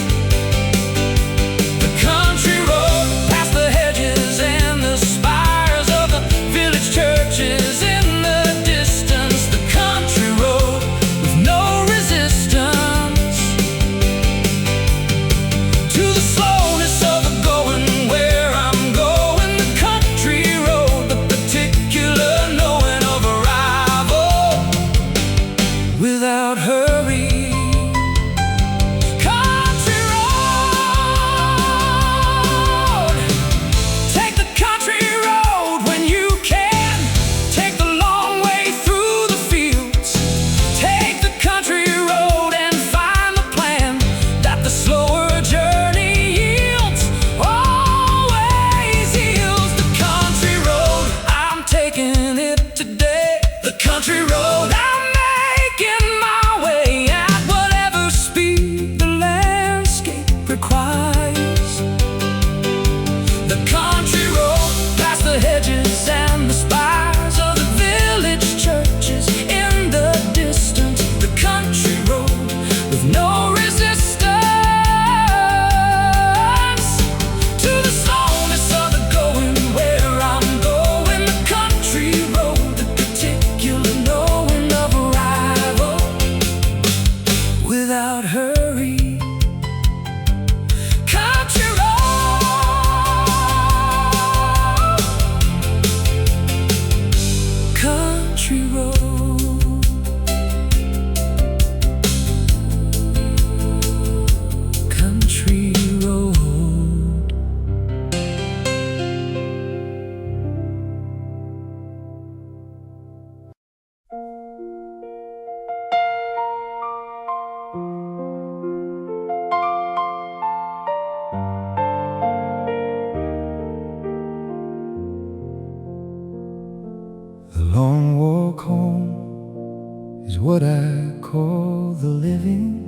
The country road, past the hedges and the spires of the village churches in the distance. The country road with no resistance to the slowness of the going where I'm going. The country road, the particular knowing of arrival without hurry. Country road, take the country road when you can. Take the long way through the fields. Take the country road and find the plan that the slower journey yields. Always yields. The country road, I'm taking it today. The country road, I'm making my way at whatever speed the landscape requires. The country road, past the hedges and the spires of the village churches in the distance. The country road with no resistance to the slowness of the going where I'm going. The country road, the particular knowing of arrival without hurry. Country road, country road, country road. The long walk home is what I call the living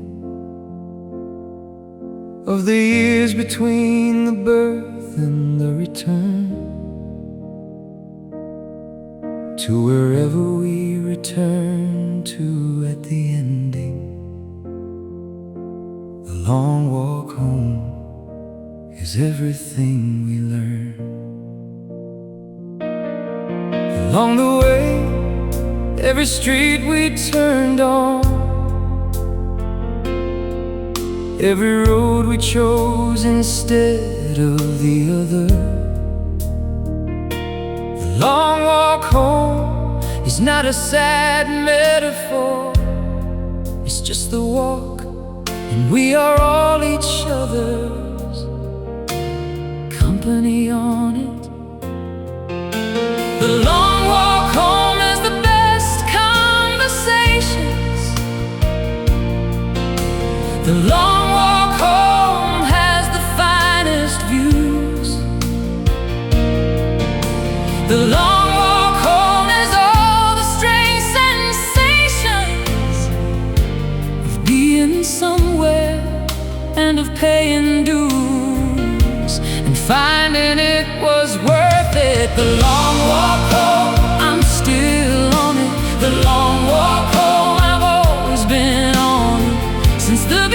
of the years between the birth and the return to wherever we return to at the ending. The long walk home is everything we learn. Along the way, every street we turned on, every road we chose instead of the other. The long walk home is not a sad metaphor. It's just the walk, and we are all each other's company on it. The long walk home has the best conversations. The long walk home has the finest views. The long walk home has all the strange sensations of being somewhere and of paying dues and finding it was worth it. The long walk home, I'm still on it. The long walk home, I've always been on it since the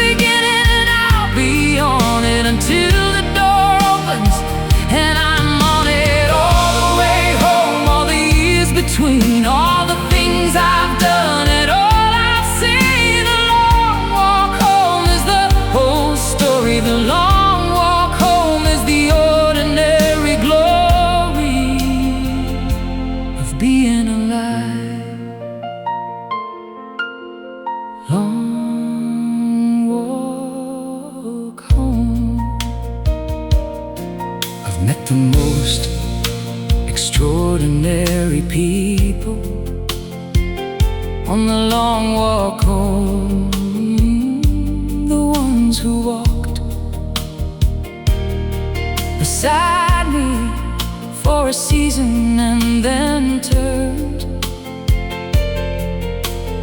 the most extraordinary people on the long walk home, the ones who walked beside me for a season and then turned,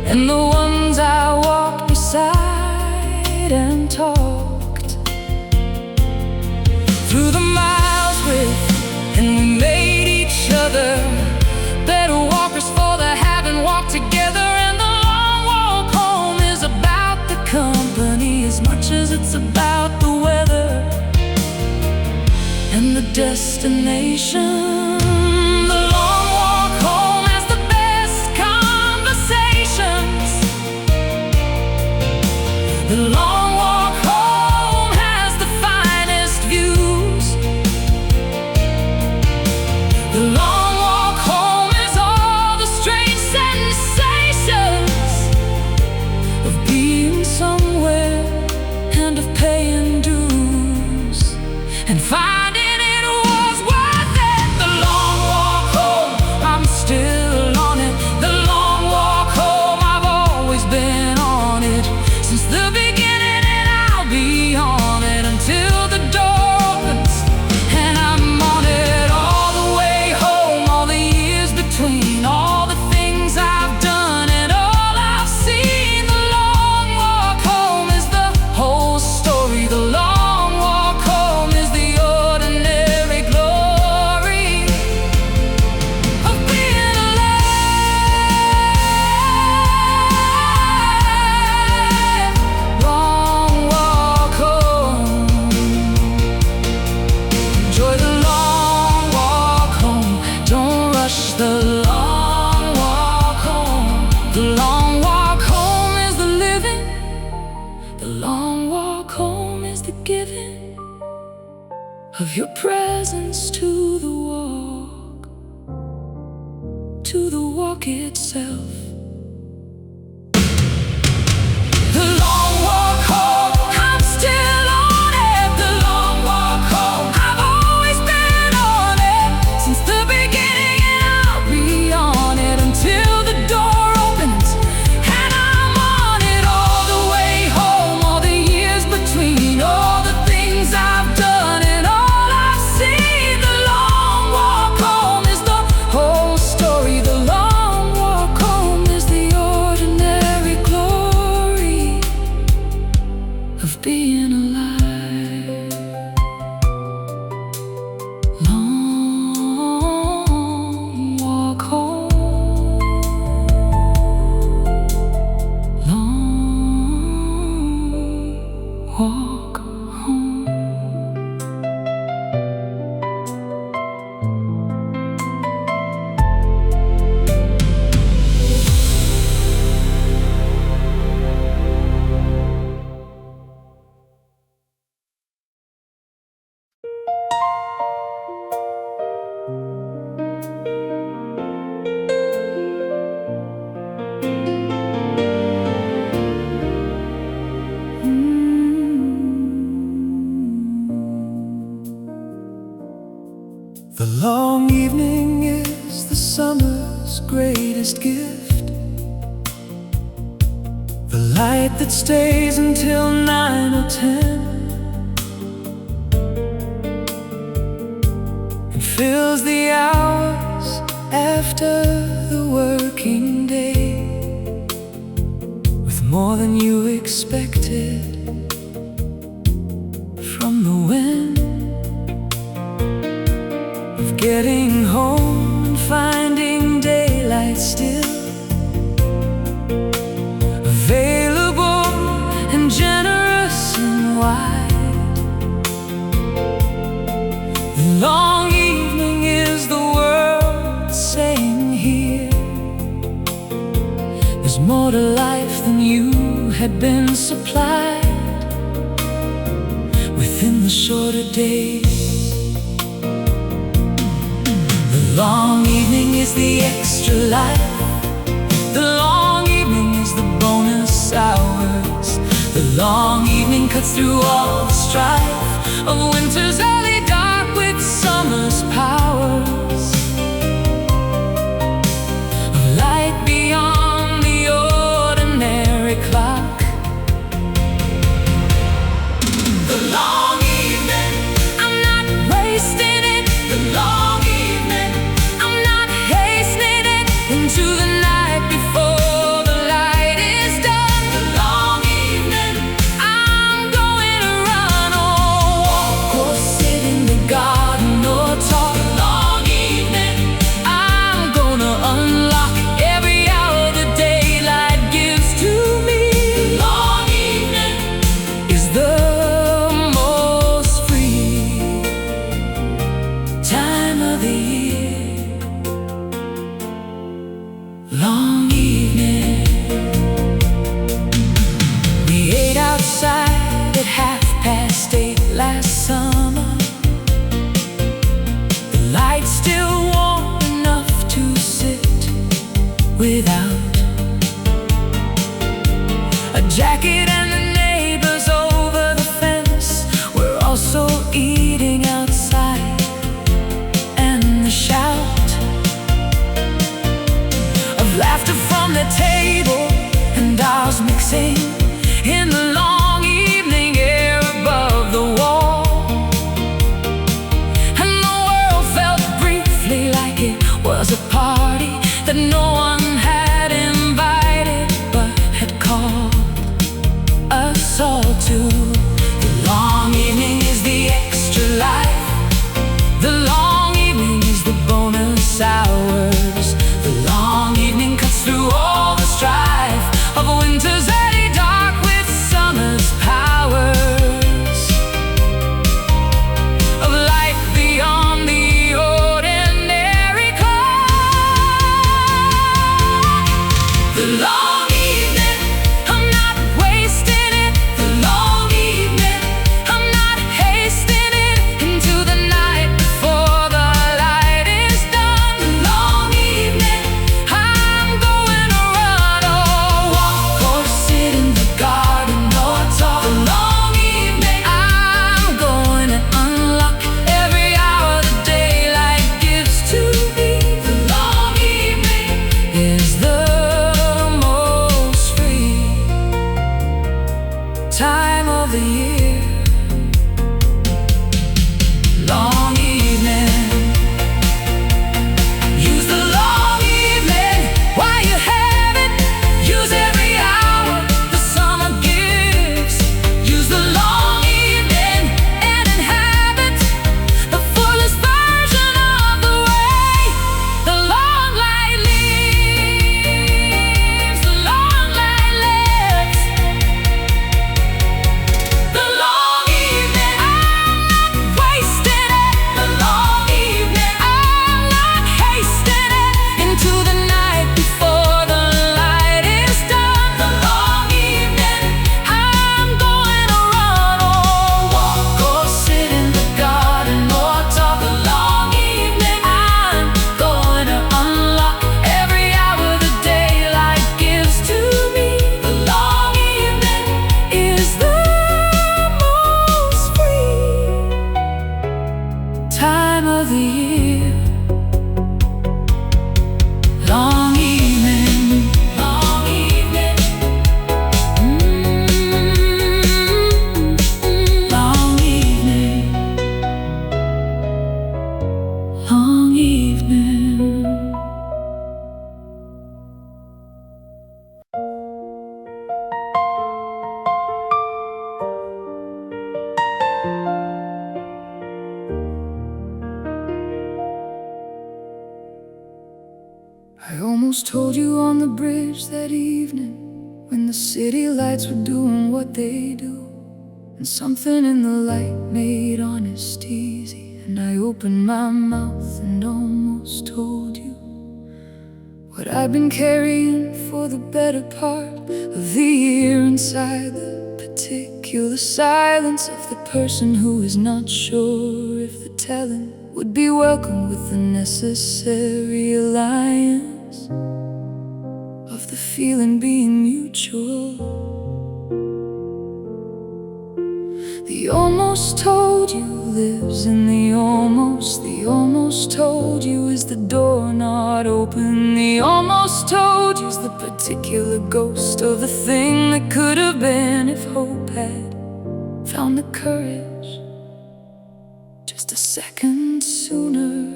and the ones I walked beside and talked through the miles with, and we made each other better walkers for the haven't walked together. And the long walk home is about the company as much as it's about the weather and the destination. The long walk home has the best conversations. The long walk home has the finest views. The long walk home is all the strange sensations of being somewhere and of paying dues and finding it was worth it. The long walk home, I'm still on it. The long walk home, I've always been on it since the beginning, and I'll be on it until the door opens. And I'm on it all the way home, all the years between, all the things I've done and all I've seen. The long walk home is the whole story. The long walk home is the ordinary glory of being alive. Long walk home. Enjoy the long walk home. Don't rush the long walk home. The long walk home is the living. The long walk home is the giving of your presence to the walk itself. The long walk home, I'm still on it. The long walk home, I've always been on it since the beginning, and I'll be on it until the door opens. And I'm on it all the way home, all the years between, all the things I've done and all I've seen. The long walk home is the whole story. The long walk home is the ordinary glory of being alive. Long walk home. Long walk home. The long evening is the summer's greatest gift. The light that stays until 9 or 10 and fills the hours after the working day with more than you expected from the wind. Getting home and finding daylight still available and generous and wide. The long evening is the world saying here there's more to life than you had been supplied within the shorter days. The long evening is the extra life. The long evening is the bonus hours. The long evening cuts through all the strife of winter's early dark with sun. summer's powers, a light beyond the ordinary clock. The long evening, I'm not wasting it. The long evening, I'm not hastening it into the night before the light is done. The long evening, I'm going to run or walk or sit in the garden or talk. The long evening, I'm gonna unlock every hour the daylight gives to me. The long evening is the most free time of the year. Long evening. We ate outside at 8:30 last summer. The light's still warm enough to sit without a jacket, and the neighbors over the fence were also eating outside. And the shout of laughter from the table and ours mixing in the long evening air above the wall. And the world felt briefly like it was a party that no one had invited but had called us all to. The long evening is the extra life. The long evening is the bonus hours. The long evening cuts through all the strife of a winter's early dark with summer's powers, of light beyond the ordinary clock. The long evening, I'm not wasting it. The long evening, I'm not hasting it into the night before the light is done. The long evening, I'm going to run or walk or sit in the garden or talk. The long evening, I'm going to unlock every hour the daylight gives to me. The long evening is the most free time of the year. Long evening. Use the long evening while you have it. Use every hour the summer gives. Use the long evening and inhabit the fullest version of the way the long light leaves. The long light lives. The long evening, I'm not wasting it. The long evening, I'm not hasting it into the night before the light is done. The long evening, I'm going to run or walk or sit in the garden or talk. The long evening, I'm going to unlock every hour the daylight gives to me. The long evening is the most free time of the year. Long evening, long evening, long evening, long evening. I almost told you on the bridge that evening when the city lights were doing what they do, and something in the light made honest easy, and I opened my mouth and almost told you what I've been carrying for the better part of the year inside the particular silence of the person who is not sure if the telling would be welcome with the necessary alliance of the feeling being mutual. The almost told you lives in the almost. The almost told you is the door not open. The almost told you's the particular ghost of the thing that could have been if hope had found the courage just a second sooner.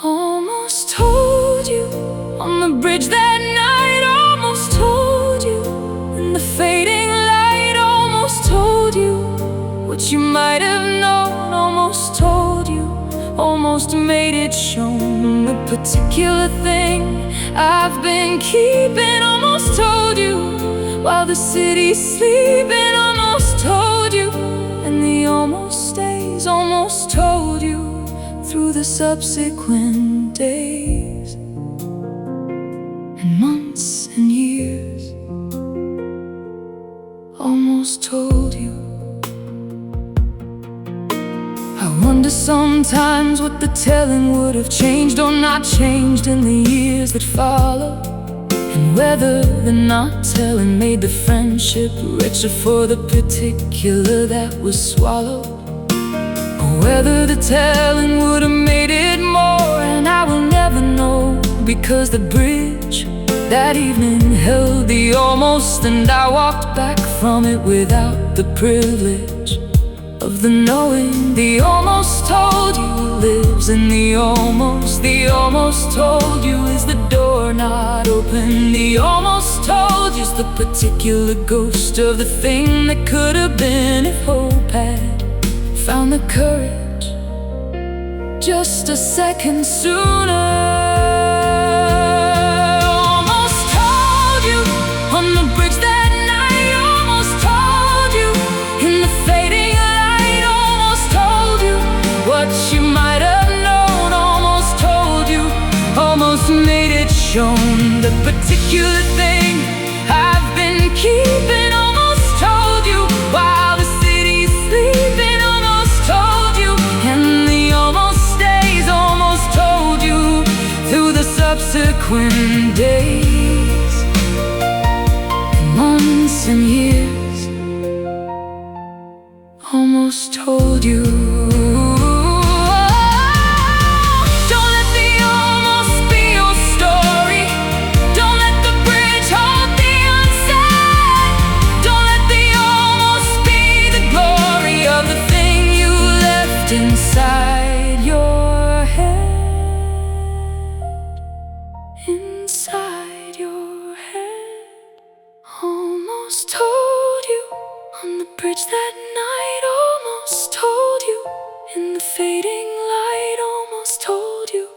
Almost told you on the bridge that night. Almost told you in the fading light. Almost told you what you might have known. Almost told you, almost made it shown. The particular thing I've been keeping. Almost told you while the city's sleeping. Almost told you, and the almost stays. Almost told you through the subsequent days and months and years. Almost told you. I wonder sometimes what the telling would have changed or not changed in the years that followed, and whether the not telling made the friendship richer for the particular that was swallowed, or whether the telling would have made it more. And I will never know, because the bridge that evening held the almost, and I walked back from it without the privilege of the knowing. The almost told you lives in the almost. The almost told you is the door not open. The almost told you's the particular ghost of the thing that could have been if hope had found the courage just a second sooner. Almost told you on the bridge that night. Almost told you in the fading light. Almost told you what you might have known. Almost told you, almost made it shown. The particular thing I've been keeping. Almost told you while the city's sleeping. Almost told you, and the almost stays. Almost told you through the subsequent days, months and years. Almost told you. Don't let the almost be your story. Don't let the bridge hold the unsaid. Don't let the almost be the glory of the thing you left inside your head. Inside your head. Almost told you on the bridge that night. Almost told you in the fading light. Almost told you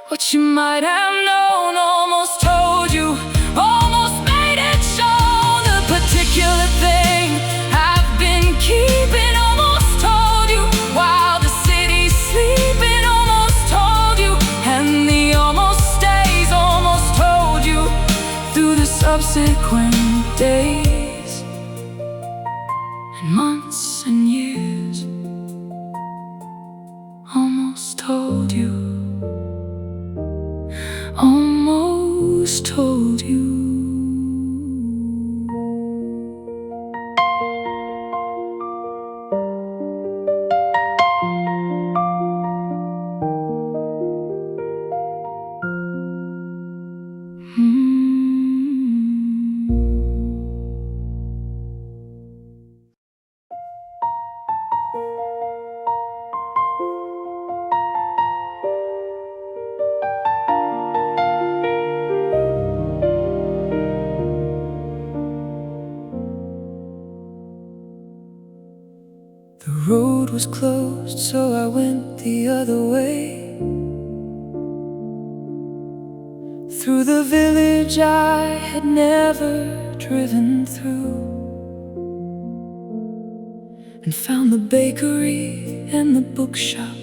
what you might have known. Almost told you, almost made it shown. The particular thing I've been keeping. Almost told you while the city's sleeping. Almost told you, and the almost stays. Almost told you through the subsequent days and months and years. Almost told you. Almost told you. The road was closed, so I went the other way. Through the village I had never driven through, and found the bakery and the bookshop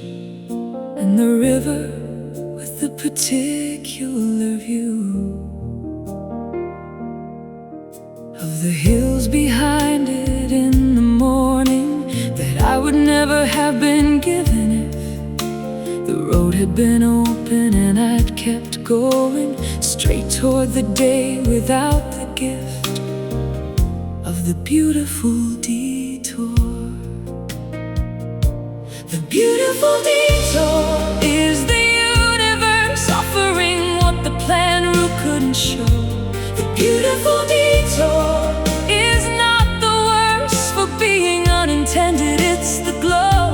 and the river with the particular view of the hills behind it in the morning that I would never have been given if the road had been open and I'd kept going straight toward the day without the gift of the beautiful detour. The beautiful detour is the universe offering what the planned route couldn't show. The beautiful detour is not the worst for being unintended. It's the glow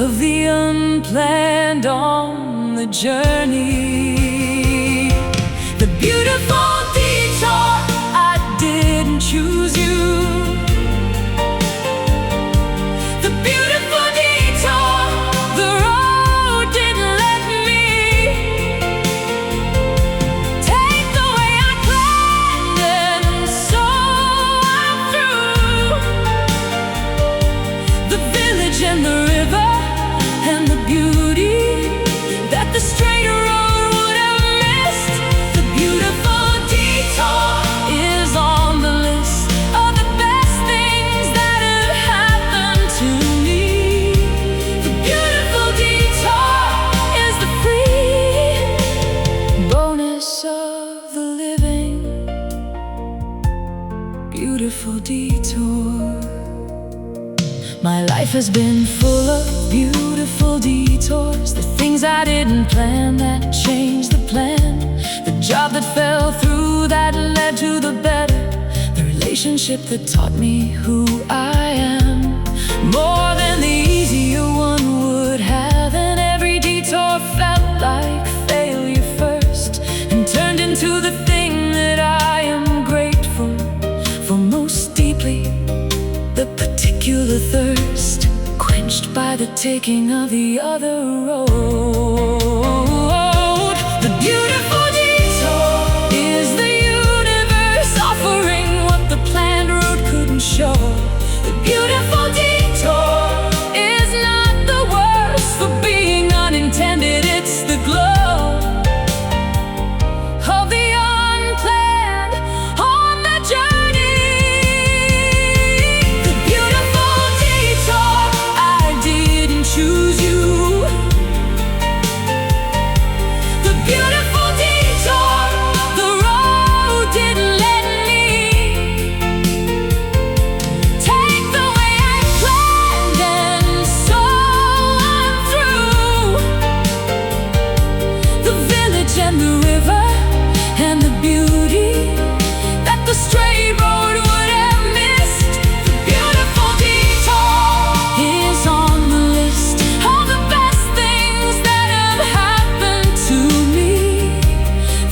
of the unplanned on the journey. The beautiful detour, I didn't choose you. The beautiful detour, the road didn't let me take the way I planned, and so I'm through. The village and the river and the beauty that the straight road would have missed. The beautiful detour is on the list of the best things that have happened to me. The beautiful detour is the free bonus of the living. Beautiful detour. My life has been full of beautiful detours. The things I didn't plan that changed the plan. The job that fell through that led to the better. The relationship that taught me who I am. More than the easier one would have. And every detour felt like failure first, and turned into the thing that I am grateful for most deeply. The particular thirst quenched by the taking of the other road. The beautiful detour is the universe offering what the planned route couldn't show. The beautiful detour is not the worst for being unintended. It's the glow of the unplanned on the journey. The beautiful detour, I didn't choose you. The beautiful detour, the road didn't let me take the way I planned, and so I'm through. The village and the river and the beauty that the straight road would have missed. The beautiful detour is on the list of the best things that have happened to me.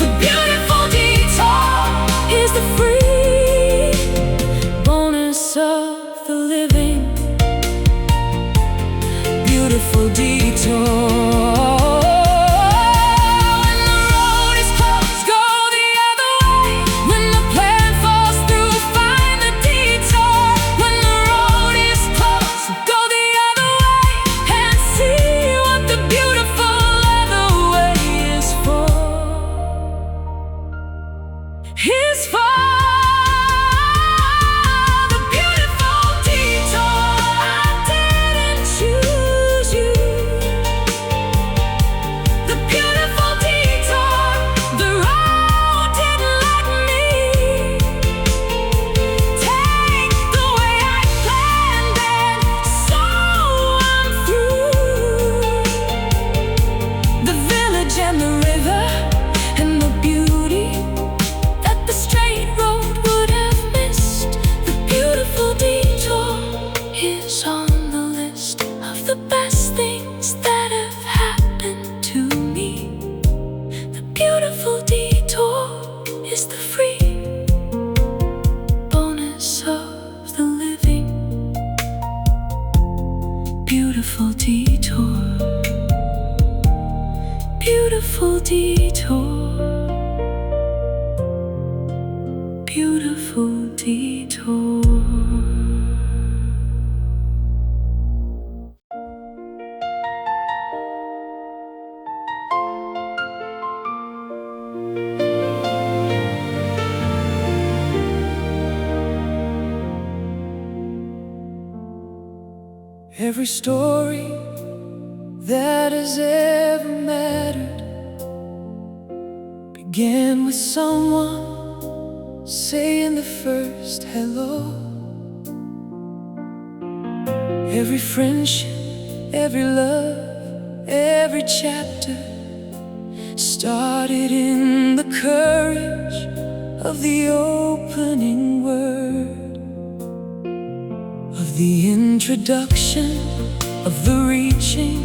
The beautiful detour is the free bonus of the living. Beautiful detour. When the road is closed, go the other way. When the plan falls through, find the detour. When the road is closed, go the other way and see what the beautiful other way is for. Is for. The beautiful detour, I didn't choose you. The beautiful detour, the road didn't let me take the way I planned, and so I'm through. The village and the river and the beauty that the straight road would have missed. The beautiful detour is on the list of the best things that have happened to me. The beautiful detour is the free bonus of the living. Beautiful detour. Beautiful detour. Beautiful detour. Every story that has ever mattered began with someone saying the first hello. Every friendship, every love, every chapter started in the courage of the opening word, of the introduction, of the reaching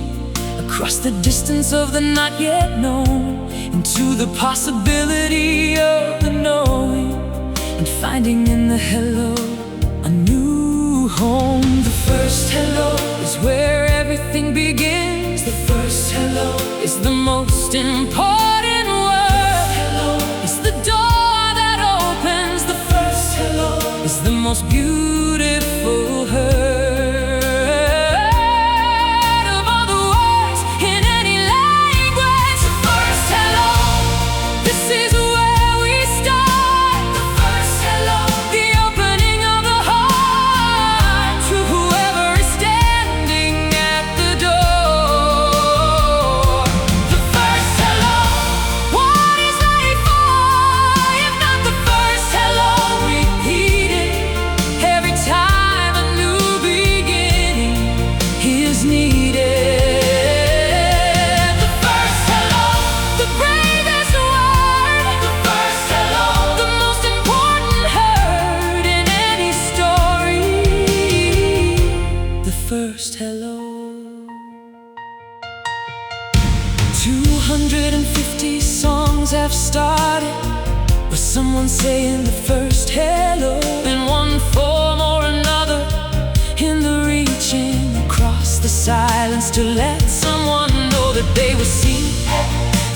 across the distance of the not yet known, into the possibility of the knowing, and finding in the hello a new home. The first hello is where everything begins. The first hello is the most important word. Hello is the door that opens. The first hello is the most beautiful hurt. First hello. 250 songs have started with someone saying the first hello in one form or another, in the reaching across the silence to let someone know that they were seen,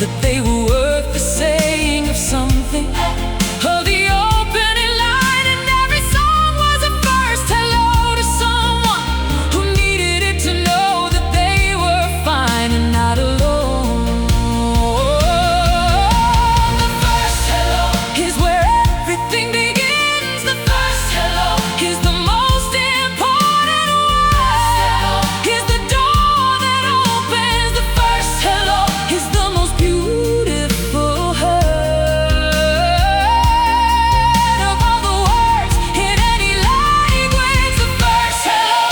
that they were worth the saying of something, of the opening line. And every song was a first hello to someone who needed it to know that they were fine and not alone. The first hello is where everything begins. The first hello is the most important word, is the door that opens. The first hello is the most beautiful hurt of all the words in any language. The first hello,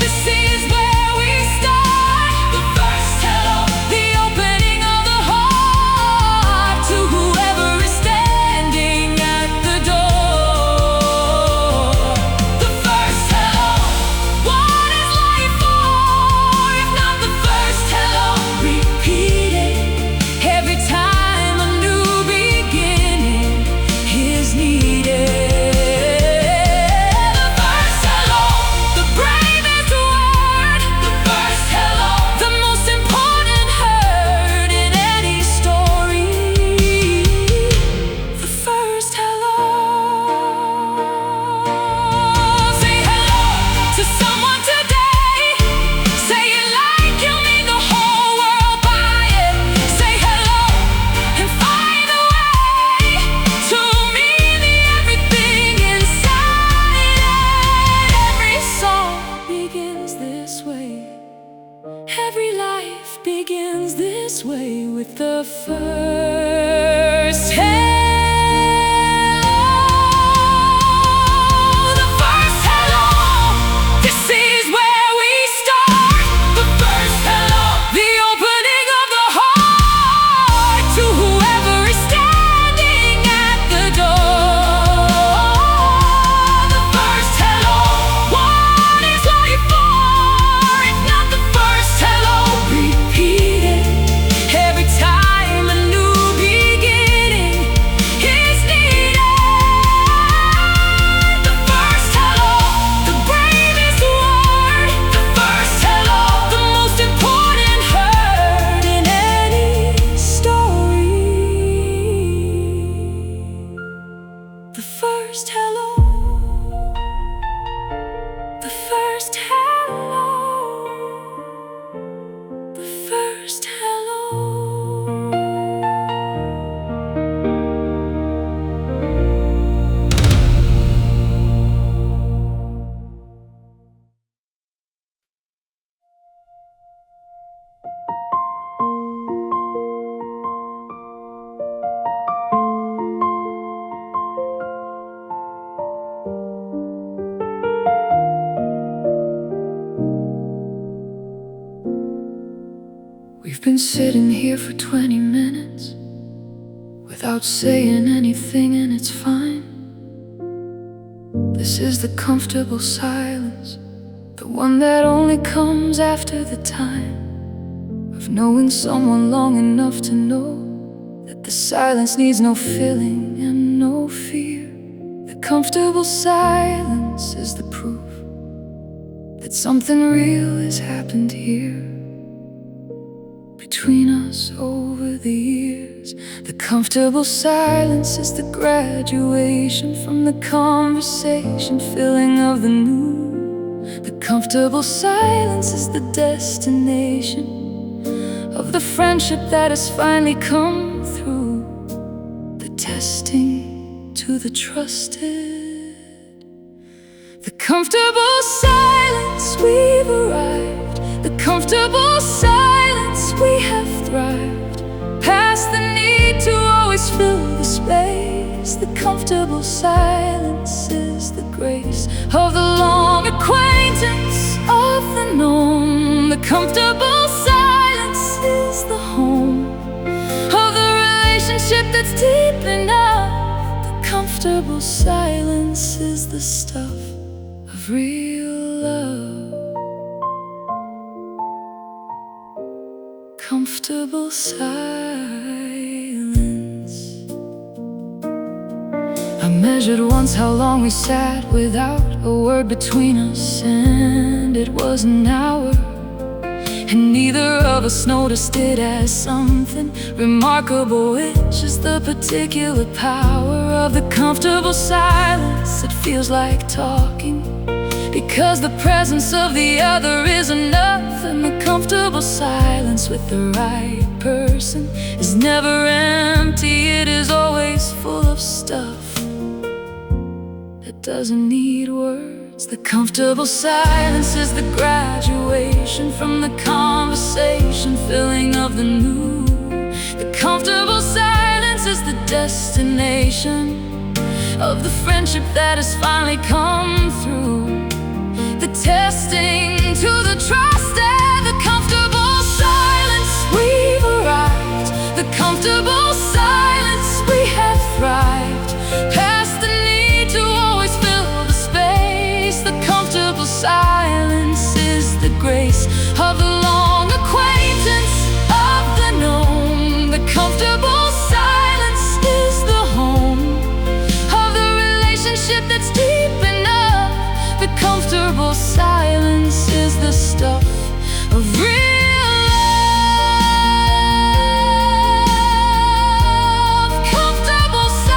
this is where we start. The first hello, the opening of the heart to whoever is standing at the door. The first hello, what is life for if not the first hello? Repeated every time a new beginning is needed. The first hello, the bravest word. The first hello, the most important hurt in any story. The first hello. Say hello to someone today. Say it like you mean the whole world by it. Say hello and find a way to mean the everything inside it. Every song begins this way. Every life begins this way with the first hello. The first hello, this is where we start. The first hello, the opening of the heart to whoever is standing at the door. The first hello, what is life for if not the first hello? Repeated every time a new We've been sitting here for 20 minutes without saying anything, and it's fine. This is the comfortable silence, the one that only comes after the time of knowing someone long enough to know that the silence needs no filling and no fear. The comfortable silence is the proof that something real has happened here between us over the years. The comfortable silence is the graduation from the conversation filling of the new. The comfortable silence is the destination of the friendship that has finally come through. The testing to the trusted. The comfortable silence, we've arrived. The comfortable silence, we have thrived past the need to always fill the space. The comfortable silence is the grace of the long acquaintance of the known. The comfortable silence is the home of the relationship that's deep enough. The comfortable silence is the stuff of real love. Comfortable silence. I measured once how long we sat without a word between us, and it was an hour. And neither of us noticed it as something remarkable, which is the particular power of the comfortable silence. It feels like talking because the presence of the other is enough. And the comfortable silence with the right person is never empty. It is always full of stuff that doesn't need words. The comfortable silence is the graduation from the conversation filling of the new. The comfortable silence is the destination of the friendship that has finally come through. The testing to the trusted. The comfortable silence, we've arrived. The comfortable silence, we have thrived past the need to always fill the space. The comfortable silence is the grace of the long acquaintance of the known. The comfortable silence is the home of the relationship that's deep enough. The comfortable silence is the stuff of real love. Comfortable silence.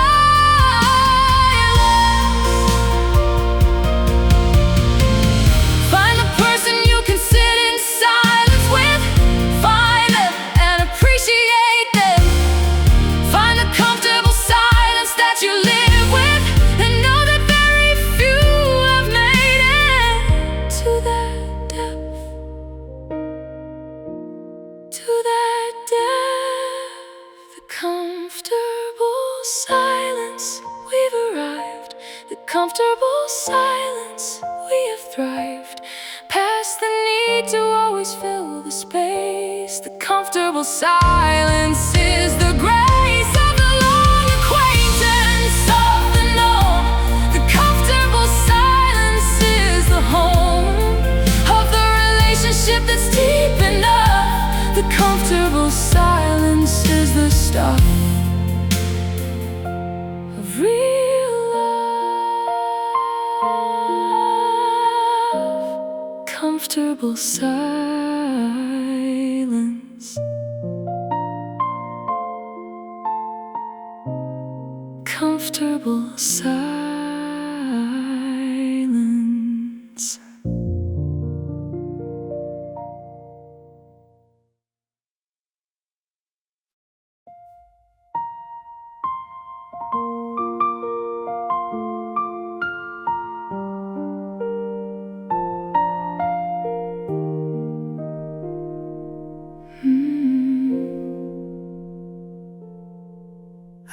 Find the person you can sit in silence with. Find them and appreciate them. Find the comfortable silence that you live with, and know that very few have made it to that depth. To that depth. The comfortable silence, we've arrived. The comfortable silence, we have thrived past the need to always fill the space. The comfortable silence is the grace of the long acquaintance of the known. The comfortable silence is the home of the relationship that's deep enough. The comfortable silence is the stuff of real love. Comfortable silence. Comfortable silence.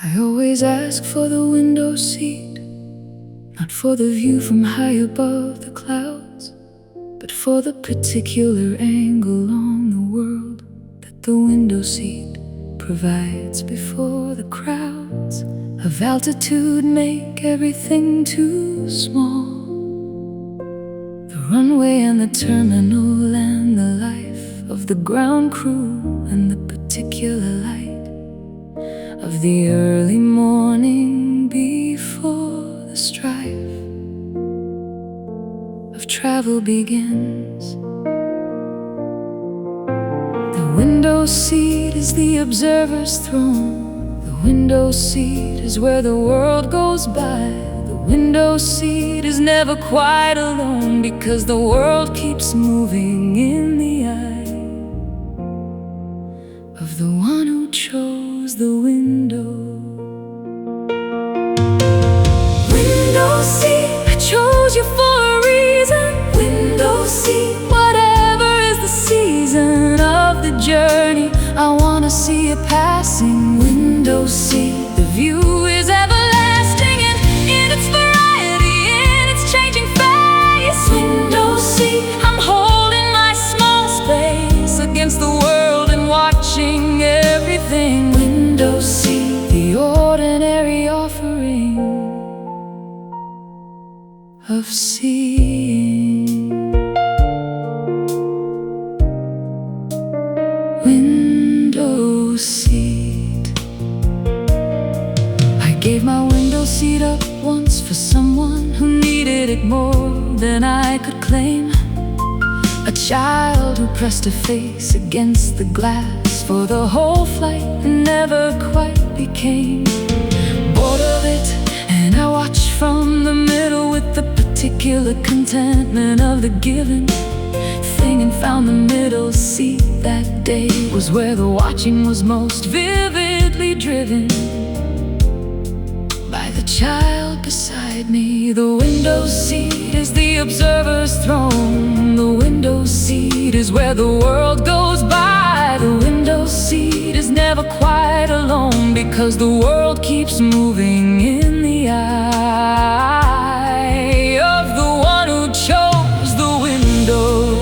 I always ask for the window seat, not for the view from high above the clouds, but for the particular angle on the world that the window seat provides before the crowds of altitude make everything too small. The runway and the terminal and the life of the ground crew and the particular light of the early morning before the strife of travel begins. The window seat is the observer's throne. The window seat is where the world goes by. The window seat is never quite alone, because the world keeps moving in the eye of the one who chose the window. Window seat, I chose you for a reason. Window seat, whatever is the season of the journey, I wanna see it passing. Window seat, the view is everlasting, and in its variety, in its changing face. Window seat, I'm holding my small space against the world and watching everything. Window seat, the ordinary offering of seeing. Window seat, I gave my window seat up once for someone who needed it more than I could claim. A child who pressed her face against the glass for the whole flight and never quite became bored of it. And I watched from the middle with the particular contentment of the given thing, and found the middle seat that day was where the watching was most vividly driven by the child beside me. The window seat is the observer's throne. The window seat is where the world goes by. The window seat is never quite alone, because the world keeps moving in the eye of the one who chose the window.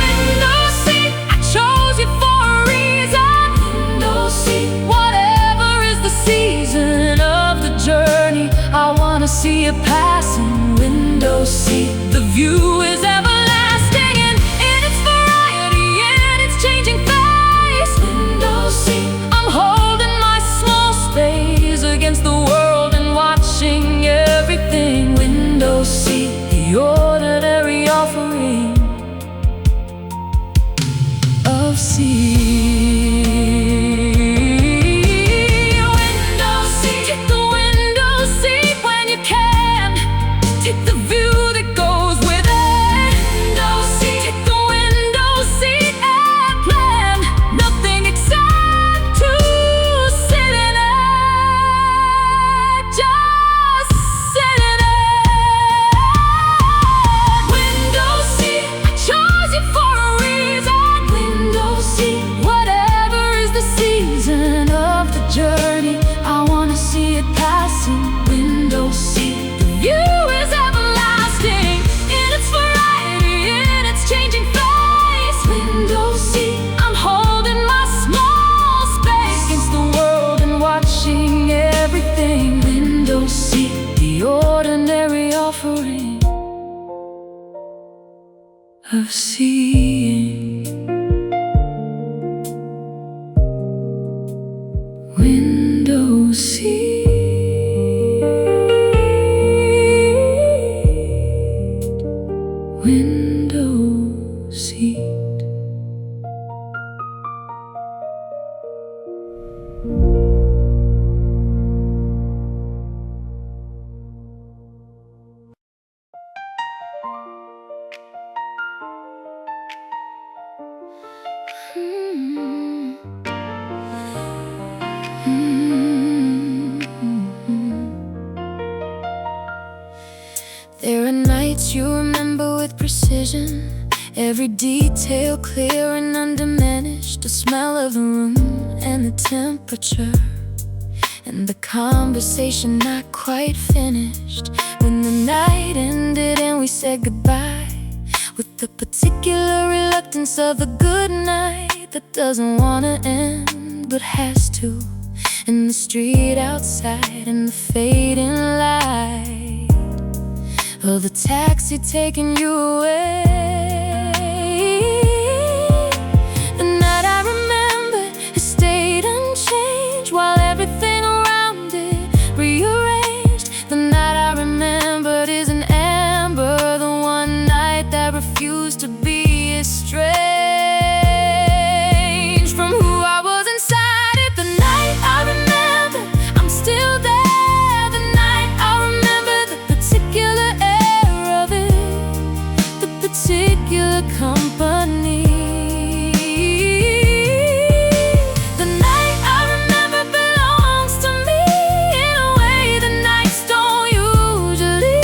Window seat, I chose you for a reason. Window seat, whatever is the season of the journey, I wanna see it passing. Window seat, the view is everlasting, and in its variety, in its changing face. Window seat, I'm holding my small space against the world and watching everything. Window seat, the ordinary offering of seeing. Window seat, take the window seat when you can. Take the view that goes with it. Window seat, take the window seat and plan nothing except to sit in it. Just sit in it. Window seat, I chose you for a reason. Window seat, whatever is the season of the journey, I wanna see it passing. Window seat, the view is everlasting, in its variety, in its changing face. Window seat, I'm holding my small space against the world and watching everything. Window seat, the ordinary offering of seeing. Window seat, window seat. There are nights you remember with precision, every detail clear and undiminished. The smell of the room and the temperature, and the conversation not quite finished. When the night ended and we said goodbye, with The particular reluctance of the good night that doesn't wanna end but has to. In the street outside, in the fading light of the taxi taking you away. The night I remember, it stayed unchanged while everything around it rearranged. The night I remembered is an amber, the one night that refused to be estranged from who I was inside it. The night I remember, I'm still there. The night I remember, the particular air of it, the particular company. The night I remember belongs to me in a way the nights don't usually.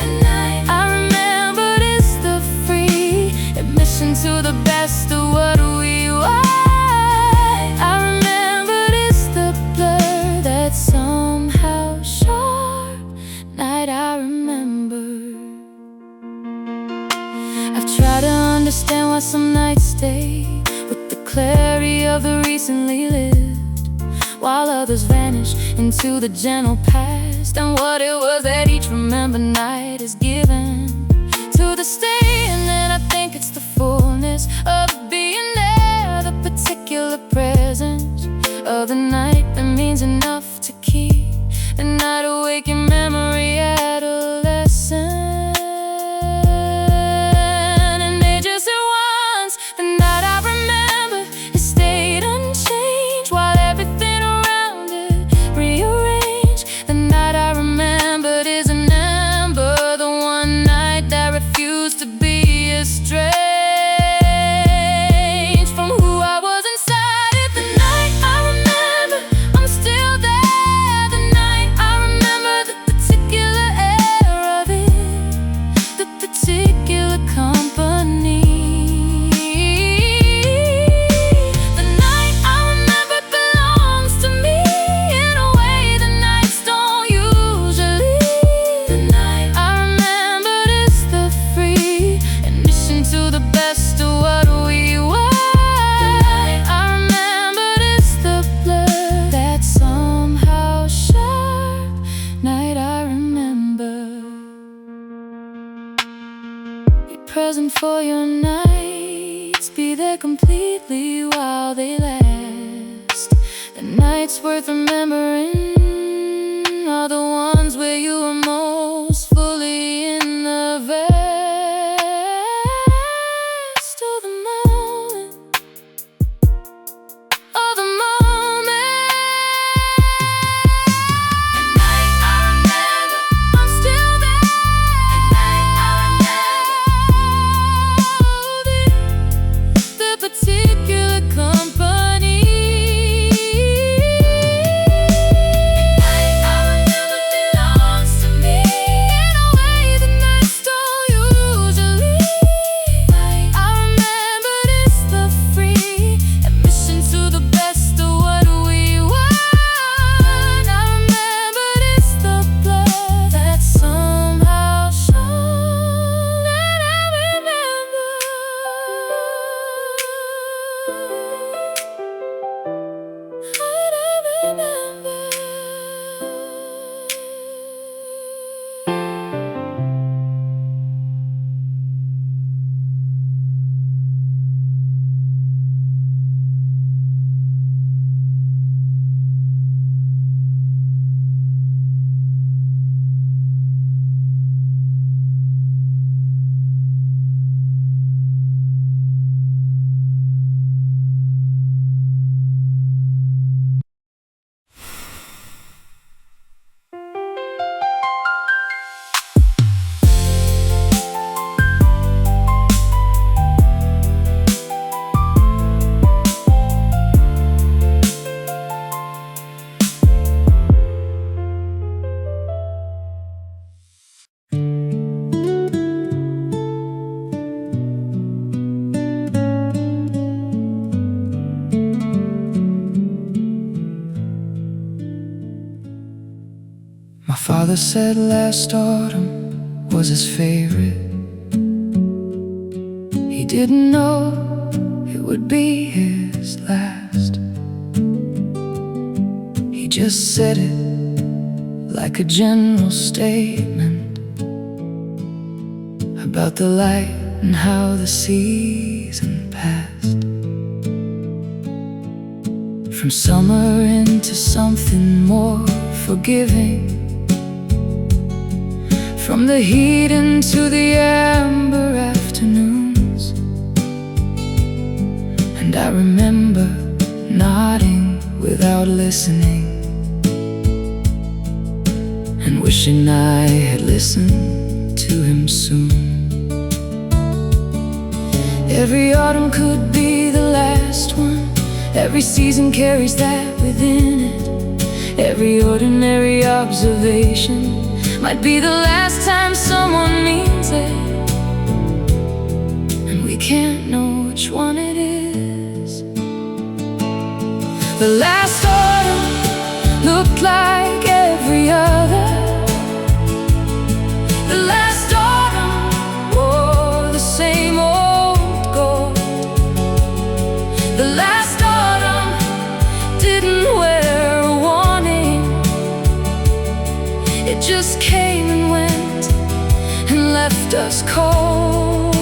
The night I remembered is the free admission to the best of what we were. I remembered is the blur that's somehow sharp. Night I remember. I've tried to understand why some nights stay with the clarity of the recently lived, while others vanish into the gentle past. And what it was that each remembered night is given to the stay. And then I think it's the fullness of being there, the particular presence of the night that means enough to keep the night awake in memory, adolescent. And they just said once, the night I remember, it stayed unchanged while everything around it rearranged. The night I remembered is an amber, the one night that refused to be estranged from who I was inside it. The night I remember, I'm still there. The night I remember, the particular air of it, the particular company. The night I remember belongs to me in a way the nights don't usually. The night I remembered is the free admission to the best of what we were. I remembered is the blur that's somehow sharp. Night I remember. Be present for your nights, be there completely while they last. The nights worth remembering are the ones where you were most fully in the vest of the moment, of the moment. The night I remember, I'm still there. The night I remember, the particular company. The night I remember belongs to me in a way the nights don't usually. I remembered it's the free admission to the best of what we were. I remembered it's the blood that somehow shone. That I remember. That I remember. My father said last autumn was his favorite. didn't know it would be his last. He just said it like a general statement about the light and how the season passed. From summer into something more forgiving, from the heat into the amber afternoons. And I remember nodding without listening, and wishing I had listened to him soon. Every autumn could be the last one. Every season carries that within it. Every ordinary observation might be the last time someone means it, and we can't know which one it is. The last autumn looked like every other. The last autumn wore the same old gold. The last autumn didn't wear a warning. It just came and went and left us cold,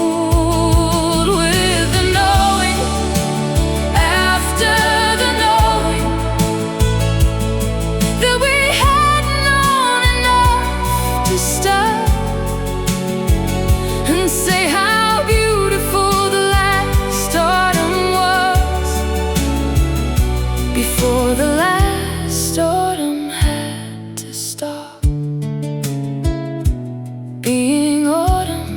with the knowing after the knowing that we hadn't known enough to stop and say how beautiful the last autumn was, before the last autumn had to stop being autumn.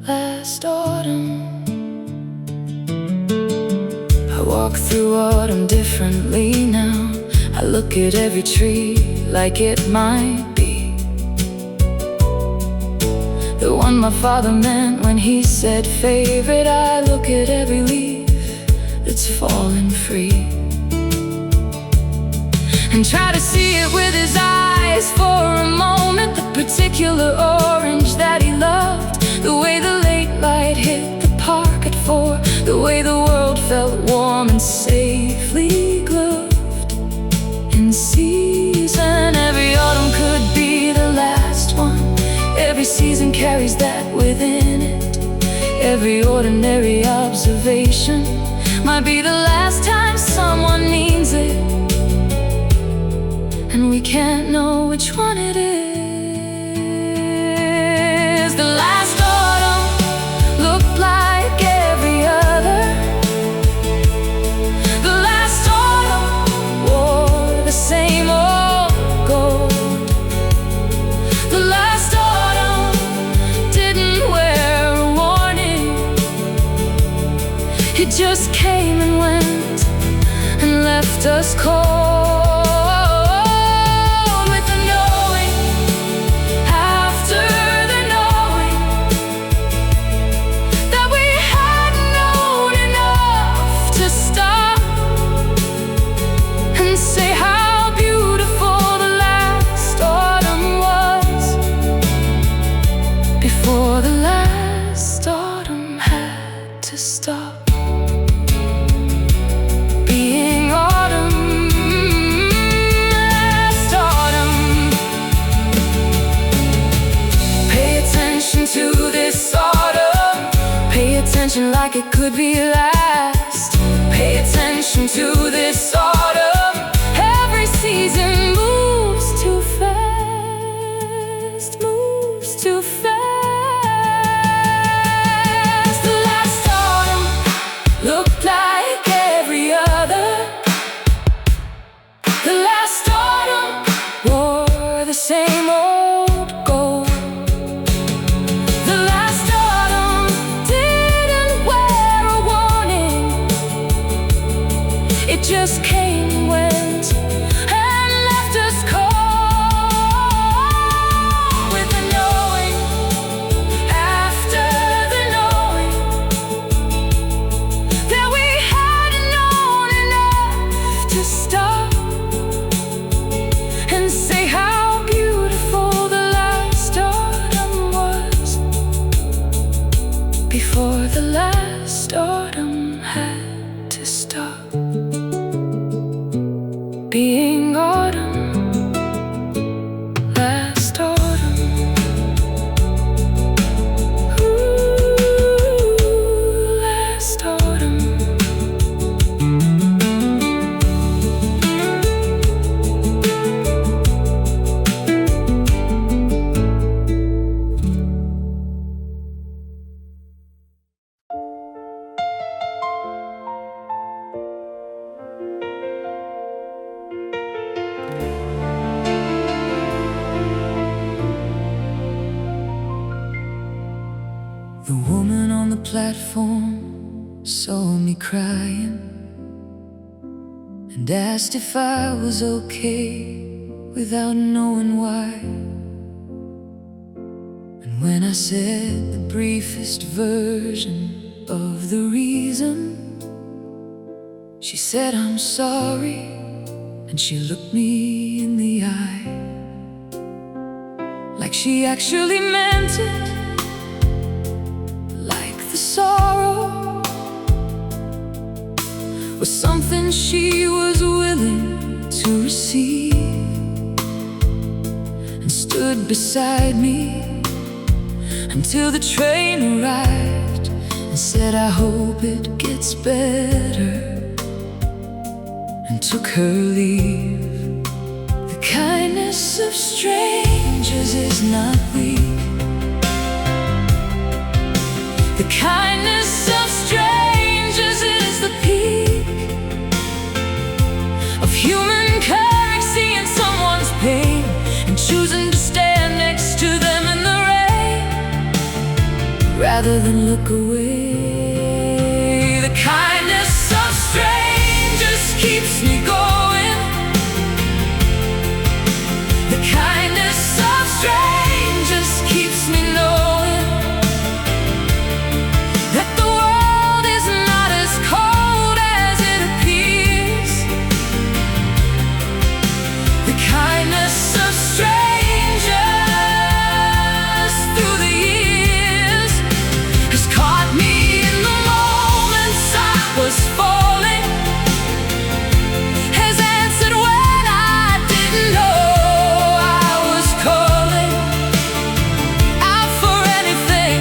Last autumn, I walk through autumn differently now. I look at every tree like it might be the one my father meant when he said favorite. I look at every leaf that's fallen free and try to see it with his eyes for a moment. The particular orange that he loved, the way the late light hit the park at 4, the way the world felt warm and safely gloved in season. Every autumn could be the last one. Every season carries that within it. Every ordinary observation might be the last time someone means it, and we can't know which one it is. The last autumn looked like every other. The last autumn wore the same old gold. The last autumn didn't wear a warning. It just came and went and left us cold. Like it could be last. Pay attention to this autumn. Every season moves too fast, moves too fast. The last autumn looked like every other. The last autumn wore the same old gold. The last autumn didn't wear a warning. It just came and went and left us cold, with the knowing after the knowing that we hadn't known enough to stop and say how beautiful platform, saw me crying, and asked if I was okay without knowing why. And when I said the briefest version of the reason, she said, "I'm sorry," and she looked me in the eye, like she actually meant it, like the sorrow was something she was willing to receive, and stood beside me until the train arrived, and said, "I hope it gets better," and took her leave. The kindness of strangers is not weak. The kindness of strangers is the peak of human courage, seeing someone's pain and choosing to stand next to them in the rain rather than look away. The kindness of strangers keeps me going. The kindness of strangers keeps me knowing that the world is not as cold as it appears. The kindness of strangers through the years has caught me in the moments I was falling, has answered when I didn't know I was calling out for anything.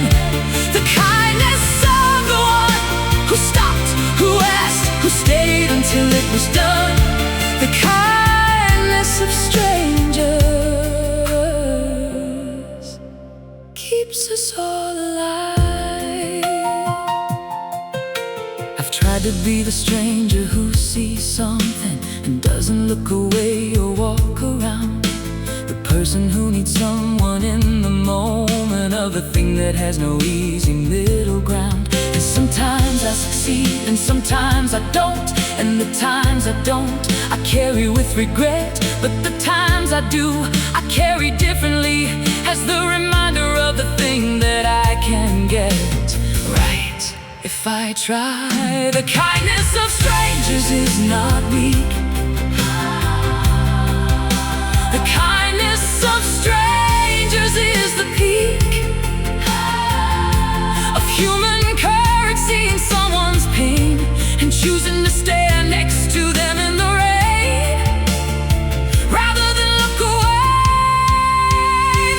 The kindness of the one who stopped, who asked, who stayed until it was done. The kindness of strangers keeps us all alive. I've tried to be the stranger who sees something and doesn't look away or walk around, the person who needs someone in the moment of a thing that has no easy middle ground. And sometimes I succeed and sometimes I don't, and the times I don't I carry with regret, but the times I do I carry differently as the reminder of the thing that I can get right if I try. The kindness of strangers is not weak. The kindness of strangers is the peak of human courage, seeing someone's pain and choosing to stand next to them in the rain rather than look away.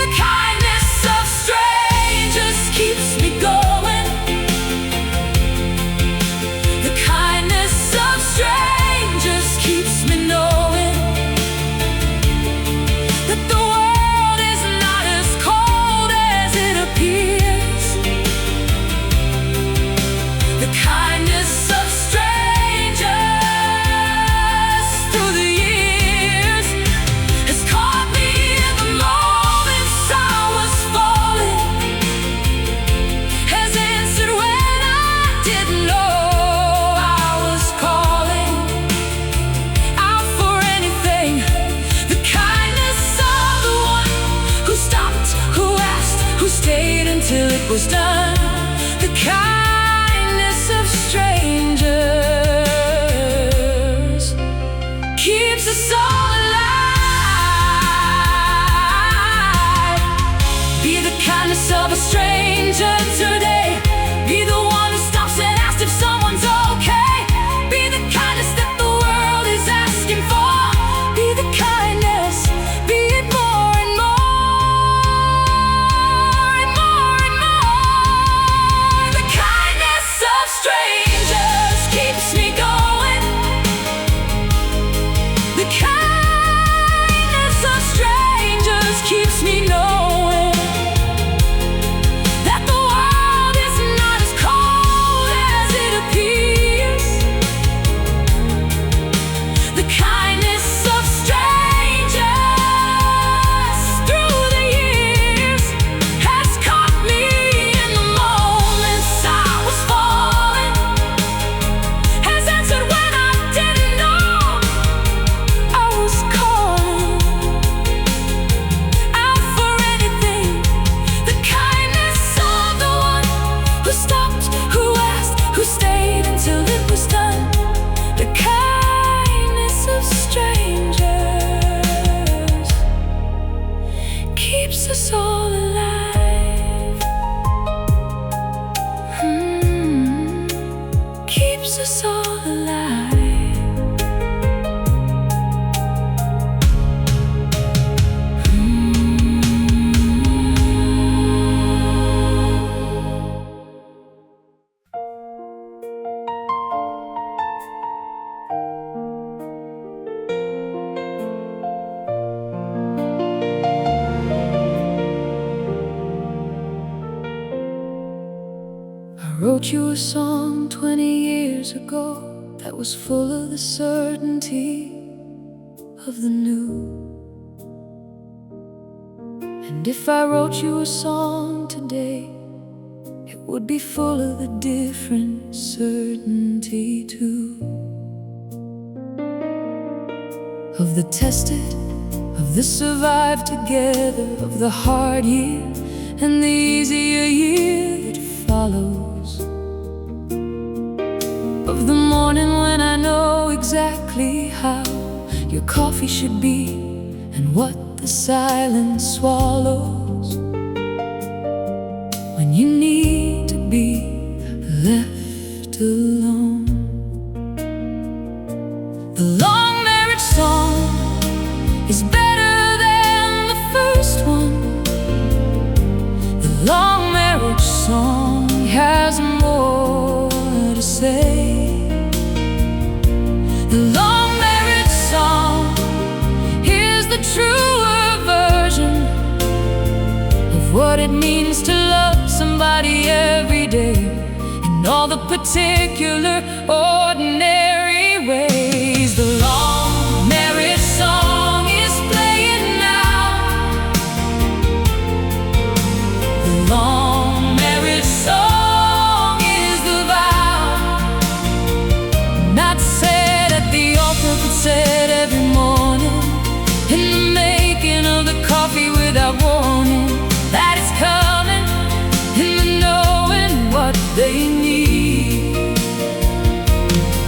The kindness of strangers keeps me going. The kindness of strangers keeps me knowing that the world is not as cold as it appears. The kindness of strangers through the years has caught me in the moments I was falling, has answered when I didn't know I was calling out for anything. The kindness of the one who stopped, who asked, who stayed until it was done. The kindness of strangers keeps us all alive. Be the kindness of a stranger today. Be the one who stops and asks if someone's okay. Be the kindness that the world is asking for. Be the kindness, be it more and more and more and more. The kindness of strangers keeps me going. The kindness of strangers keeps me knowing that the world keeps us all alive. Keeps us all alive. I wrote you a song 20 years ago that was full of the certainty of the new. And if I wrote you a song today, it would be full of the different certainty too. Of the tested, of the survived together, of the hard year and the easier year that follows. Of the morning when I know exactly how your coffee should be and what the silence swallows. When you need to be left alone. The long marriage song is better than the first one. The long marriage song has more to say. The long marriage song is the truer version of what it means to love somebody every day in all the particular ordinary ways. The long marriage song is playing now. The long marriage song is the vow, not said at the altar but said every morning in the making of the coffee without warning. That it's coming in the knowing what they need.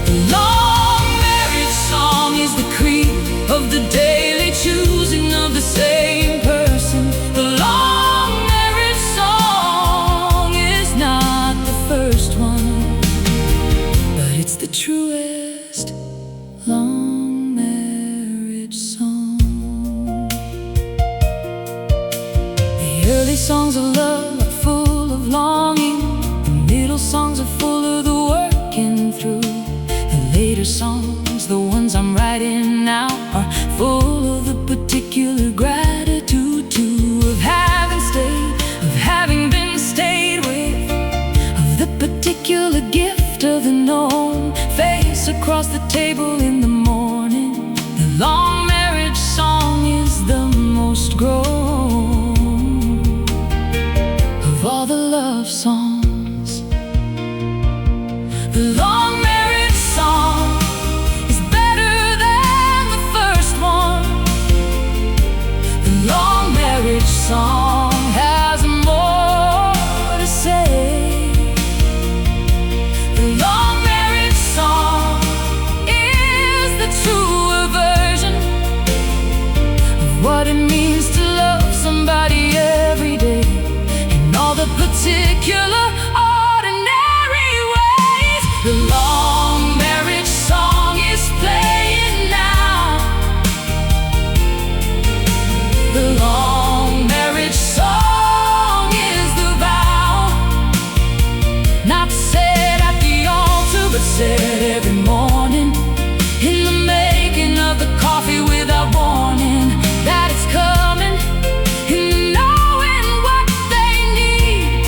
The long marriage song is the creed of the daily choosing of the same person. The long marriage song is not the first one, but it's the truest long marriage song. The early songs of love are full of longing. The middle songs are full of the working through. The later songs, the ones I'm writing now, are full of the particular gratitude too, of having stayed, of having been stayed with, of the particular gift of the known face across the table in the morning. The long marriage song is the most grown of all the love songs. The long marriage song is better than the first one. The long marriage song has more to say. The long marriage song is the truer version of what it means to love somebody every day in all the particular ordinary ways. The long marriage song is playing now. The long marriage song is the vow, not said at the altar but said every morning in the making of the coffee without warning. That it's coming in knowing what they need.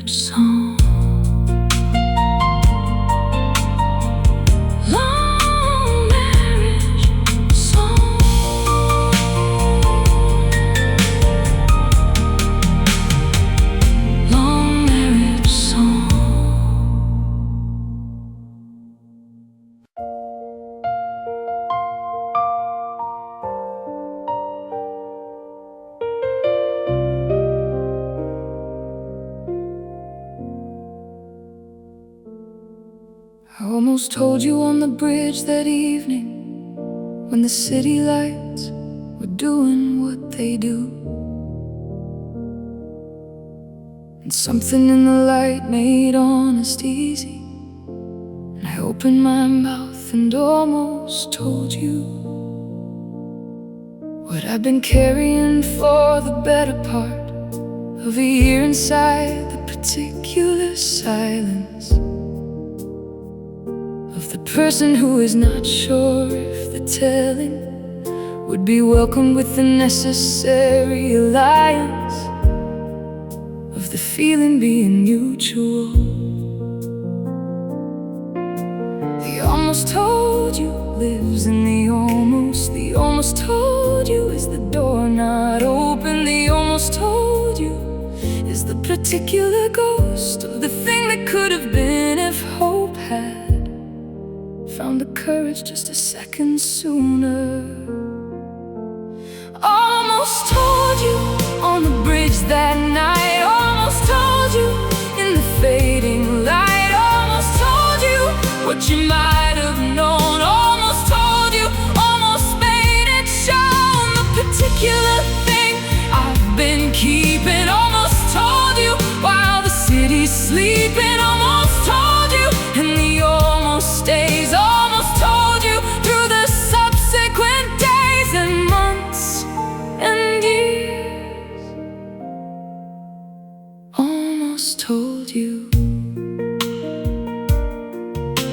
marriage song. Long marriage song. Long marriage song. I almost told you on the bridge that evening, when the city lights were doing what they do. And something in the light made honest easy, and I opened my mouth and almost told you what I've been carrying for the better part of a year inside the particular silence of the person who is not sure if the telling would be welcomed with the necessary alliance of the feeling being mutual. The almost told you lives in the almost told you is the door not open. The almost told you is the particular ghost of the thing that could have been if hope had found the courage just a second sooner. Almost told you on the bridge that night. Almost told you in the fading light. Almost told you what you might have known. Almost told you, almost made it shown. The particular thing I've been keeping. Almost told you while the city's sleeping. Almost told you, and the almost stays. Almost told you through the subsequent days and months and years. Almost told you.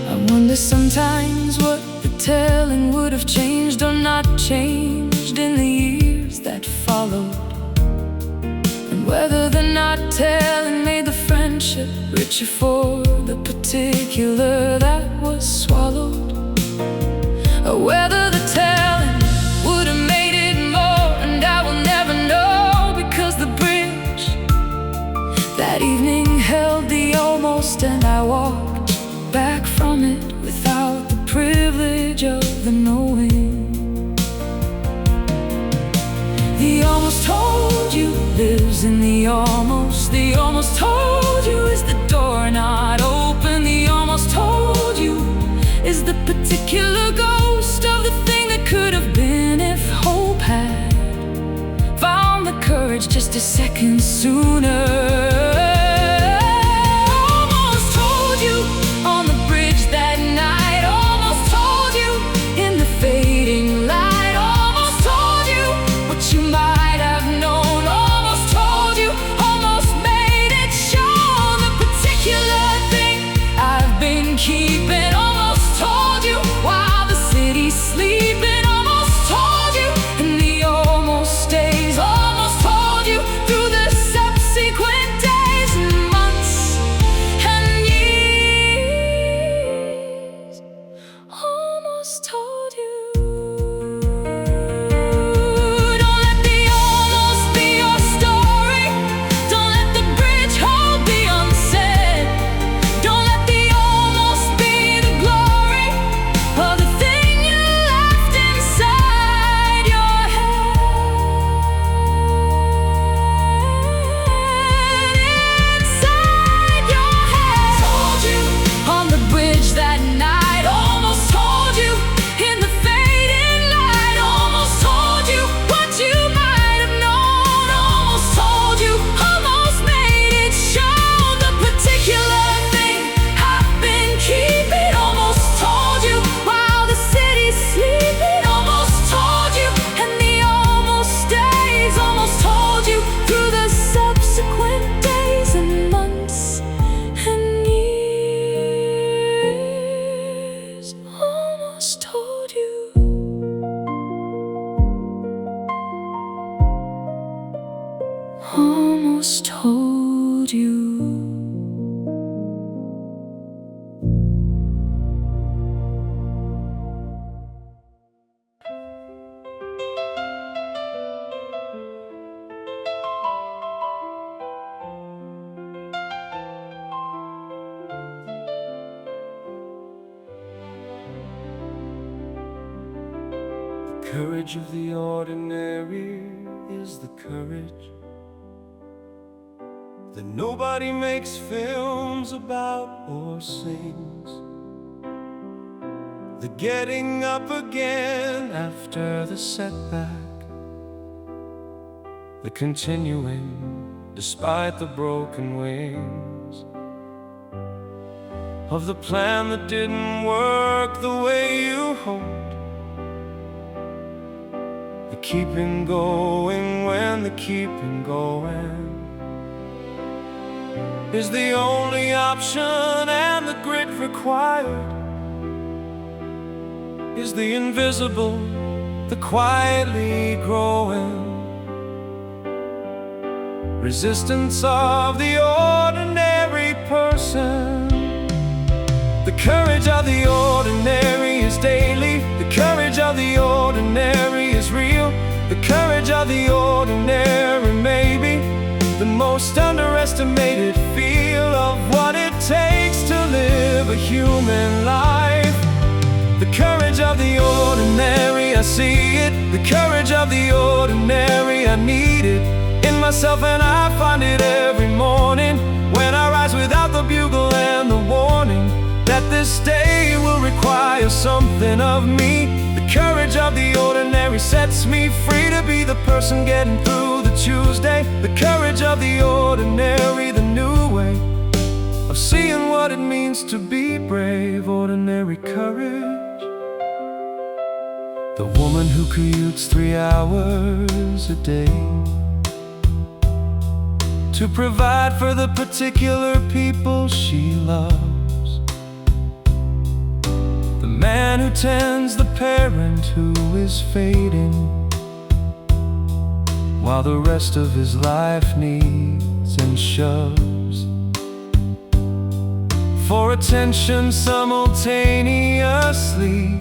I wonder sometimes what the telling would have changed or not changed in the years that followed, and whether the not telling made the friendship richer for the particular that was swallowed, or whether the telling would have made it more. And I will never know, because the bridge that evening held the almost, and I walked back from it without the privilege of the knowing. The almost told you lives in the almost. The almost told you is the door not open. The almost told you is the particular ghost of the thing that could have been if hope had found the courage just a second sooner. Almost told you on the bridge that night. Almost told you in the fading light. Almost told you what you might have known. Almost told you, almost made it shown. The particular thing I've been keeping. Almost told you while the city's sleeping. Almost told you, and the almost stays. Almost told you through the subsequent days. courage of the ordinary is the courage that nobody makes films about or sings. The getting up again after the setback, the continuing despite the broken wings, of the plan that didn't work the way you hoped, the keeping going when the keeping going is the only option, and the grit required is the invisible, the quietly growing resistance of the ordinary person. The courage of the ordinary is daily. The courage of the ordinary is real. The courage of the ordinary may be the most underestimated feel of what it takes to live a human life. The courage of the ordinary, I see it. The courage of the ordinary, I need it in myself, and I find it every morning when I rise without the bugle and the warning that this day will require something of me. The courage of the ordinary sets me free to be the person getting through the Tuesday. The courage of the ordinary, the new way of seeing what it means to be brave. Ordinary courage. The woman who commutes 3 hours a day to provide for the particular people she loves. The man who tends the parent who is fading, while the rest of his life needs and shoves for attention simultaneously.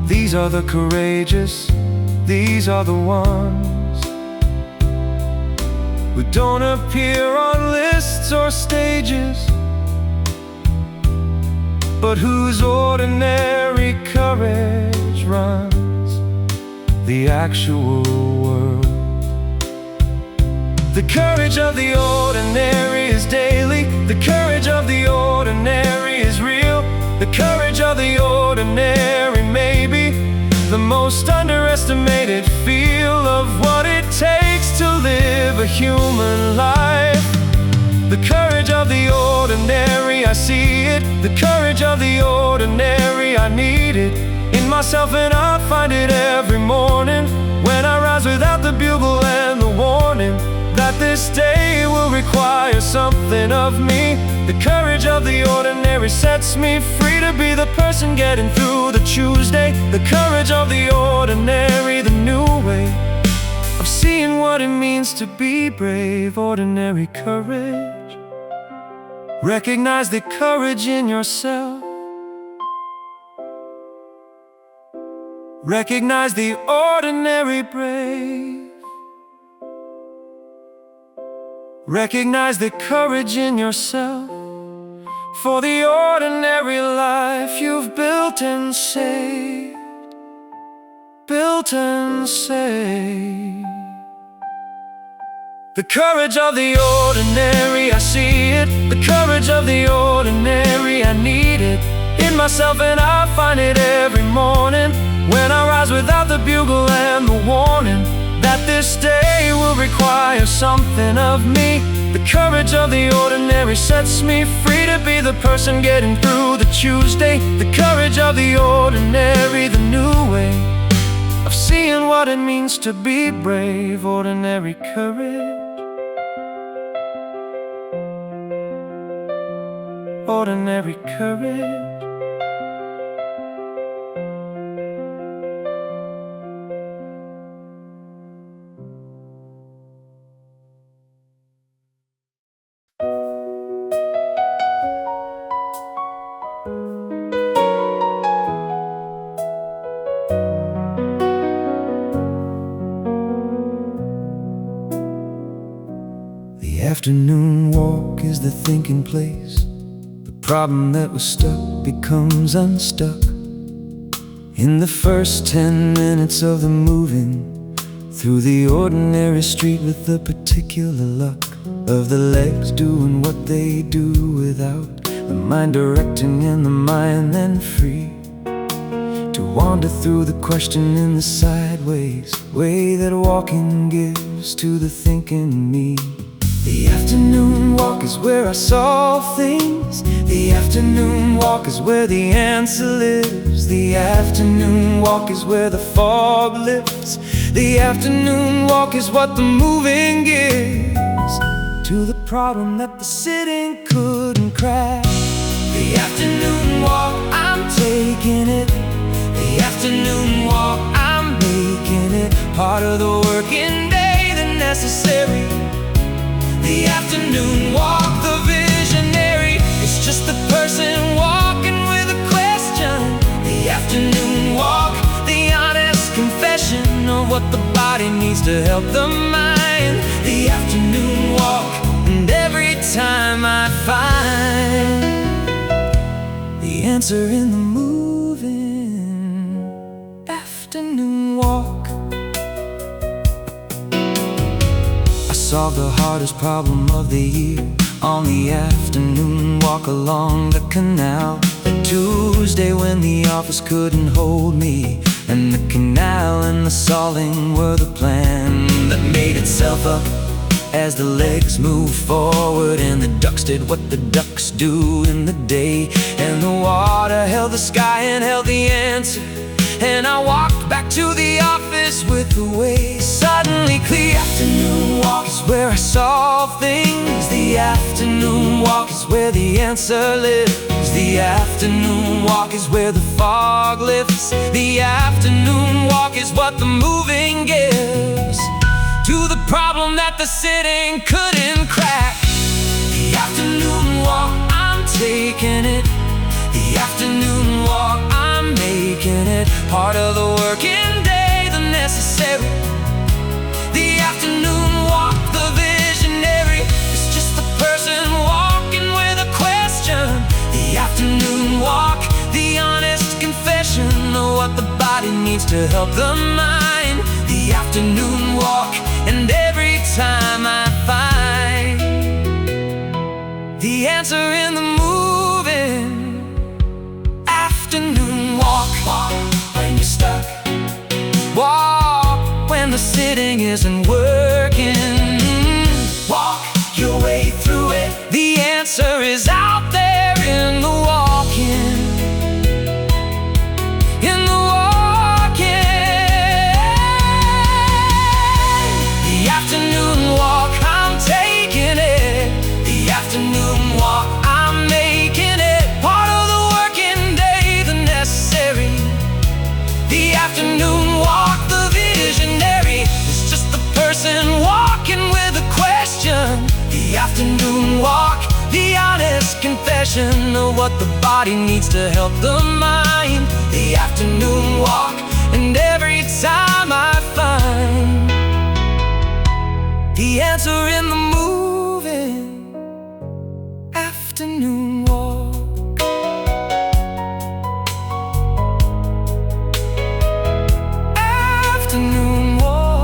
These are the courageous, these are the ones who don't appear on lists or stages, but whose ordinary courage runs the actual world. The courage of the ordinary is daily. The courage of the ordinary is real. The courage of the ordinary may be the most underestimated feel of what it takes to live a human life. The courage of the ordinary, I see it. The courage of the ordinary, I need it in myself, and I find it every morning when I rise without the bugle and the warning that this day will require something of me. The courage of the ordinary sets me free to be the person getting through the Tuesday. The courage of the ordinary, the new way of seeing what it means to be brave. Ordinary courage. Recognize the courage in yourself. Recognize the ordinary brave. Recognize the courage in yourself for the ordinary life you've built and saved. Built and saved. The courage of the ordinary, I see it. The courage of the ordinary, I need it in myself, and I find it every morning when I rise without the bugle and the warning that this day will require something of me. The courage of the ordinary sets me free to be the person getting through the Tuesday. The courage of the ordinary, the new way of seeing what it means to be brave. Ordinary courage. Ordinary courage. The afternoon walk is the thinking place. The problem that was stuck becomes unstuck In the first 10 minutes of the moving through the ordinary street with the particular luck of the legs doing what they do without the mind directing and the mind then free to wander through the question in the sideways way that walking gives to the thinking me. The afternoon walk is where I solve things. The afternoon walk is where the answer lives. The afternoon walk is where the fog lifts. The afternoon walk is what the moving gives to the problem that the sitting couldn't crack. The afternoon walk, I'm taking it. The afternoon walk, I'm making it part of the working day, the necessary. The afternoon walk, the visionary, it's just the person walking with a question. The afternoon walk, the honest confession of what the body needs to help the mind. The afternoon walk, and every time I find the answer in the moving afternoon walk. Solve the hardest problem of the year on the afternoon walk along the canal. That Tuesday when the office couldn't hold me, and the canal and the solving were the plan that made itself up as the legs moved forward, and the ducks did what the ducks do in the day, and the water held the sky and held the answer. And I walked back to the office with the way suddenly clear. The afternoon walk is where I solve things. The afternoon walk is where the answer lives. The afternoon walk is where the fog lifts. The afternoon walk is what the moving gives to the problem that the sitting couldn't crack. The afternoon walk, I'm taking it. The afternoon walk, I'm making it part of the working day, the necessary. The afternoon walk, the visionary, it's just the person walking with a question. The afternoon walk, the honest confession of what the body needs to help the mind. The afternoon walk, and every time I find the answer in the moving afternoon walk. Walk when you're stuck. Walk when the sitting isn't working. Walk your way through it. The answer is out there in the walking. In the walking. The afternoon walk, I'm taking it. The afternoon walk, I'm making it part of the working day, the necessary. The afternoon walk, the visionary, it's just the person walking with a question. The afternoon walk, the honest confession of what the body needs to help the mind. The afternoon walk, and every time I find the answer in the moving afternoon walk. Afternoon walk.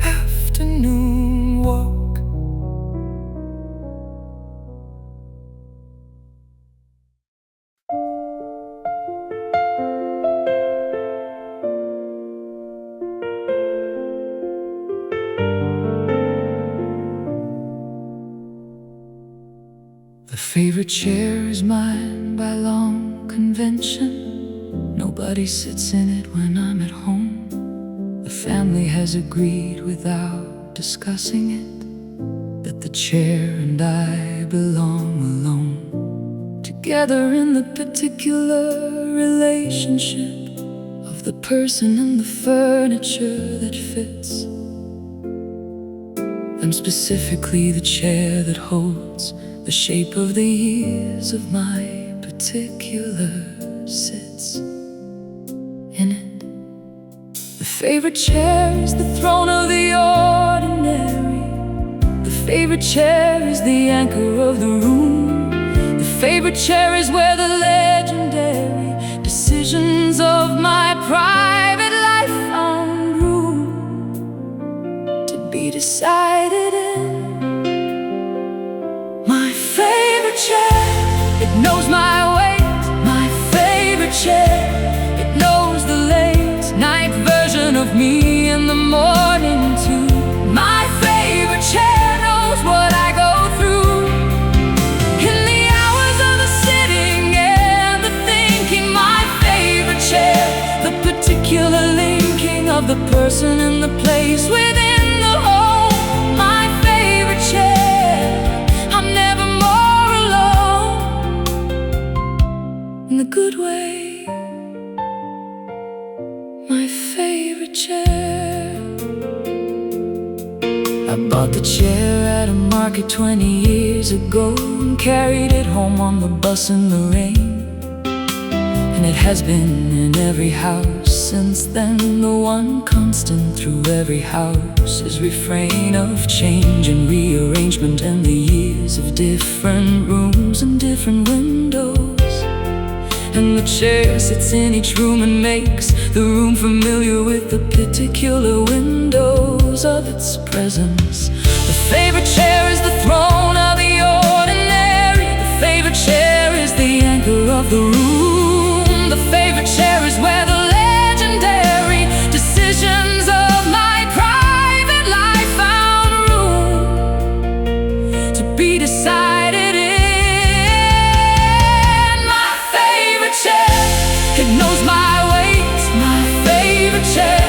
Afternoon walk. The favorite chair is mine by long convention. Nobody sits in it when I'm at home. The family has agreed without discussing it that the chair and I belong alone, together in the particular relationship of the person and the furniture that fits them, specifically the chair that holds the shape of the years of my particular sits in it. The favorite chair is the throne of the ordinary, the favorite chair is the anchor of the room. The favorite chair is where the legendary decisions of my private life found room to be decided in. My favorite chair, it knows my weight. My favorite chair, it knows the late night version of me in the morning too. My favorite chair knows what I go through in the hours of the sitting and the thinking. My favorite chair, the particular linking of the person and the place within the whole. My favorite chair, I'm never more alone in the good way. My favorite chair. I bought the chair at a market 20 years ago and carried it home on the bus in the rain. And it has been in every house since then. The one constant through every house is refrain of change and rearrangement, and the years of different rooms and different windows. And the chair sits in each room and makes the room familiar with the particular windows of its presence. The favorite chair is the throne of the ordinary. The favorite chair is the anchor of the room. The favorite chair is where the legendary decisions of my private life found room to be decided in. It knows my weight. My favorite chair,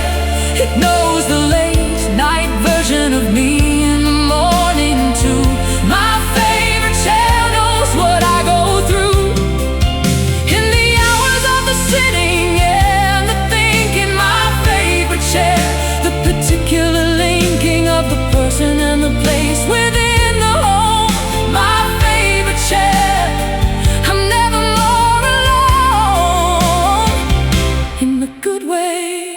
it knows the late night version of me in the morning too. My favorite chair knows what I go through in the hours of the sitting and the thinking. My favorite chair, the particular linking of the person and the place within the home. My favorite chair, I'm never more alone in the good way.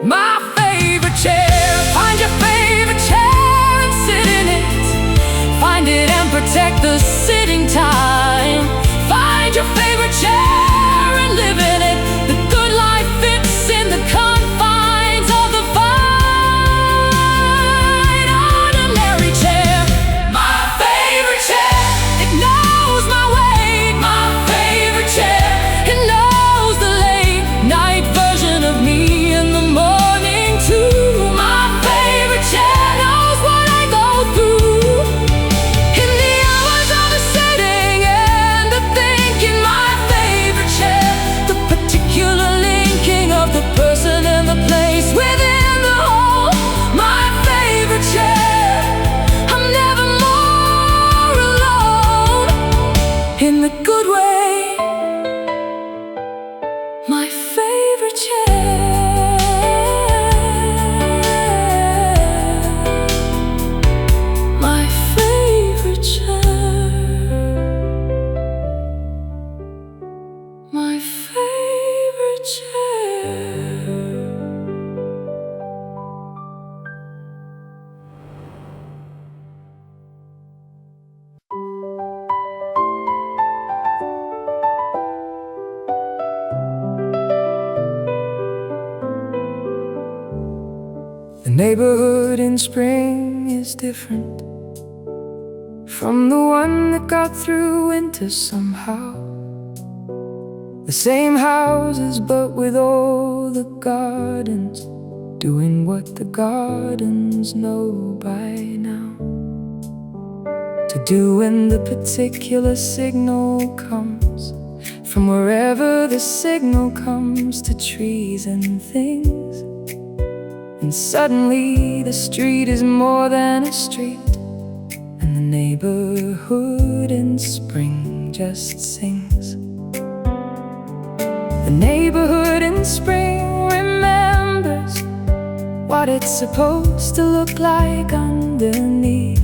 My favorite chair, find your favorite chair and sit in it. Find it and protect the sitting time. Find your favorite chair and live in it. The good life fits in the confines of the fine ordinary chair. My favorite chair, it knows my weight. My favorite chair, it knows the late night version of me in the morning too. My favorite chair knows what I go through in the hours of the sitting and the thinking. My favorite chair, the particular linking of the person and the place within the whole. My favorite chair, I'm never more alone in the good way. My favorite chair, my favorite chair, my favorite chair. The neighborhood in spring is different from the one that got through winter somehow. The same houses but with all the gardens doing what the gardens know by now to do when the particular signal comes from wherever the signal comes to trees and things. And suddenly the street is more than a street, and the neighborhood in spring just sings. The neighborhood in spring remembers what it's supposed to look like underneath.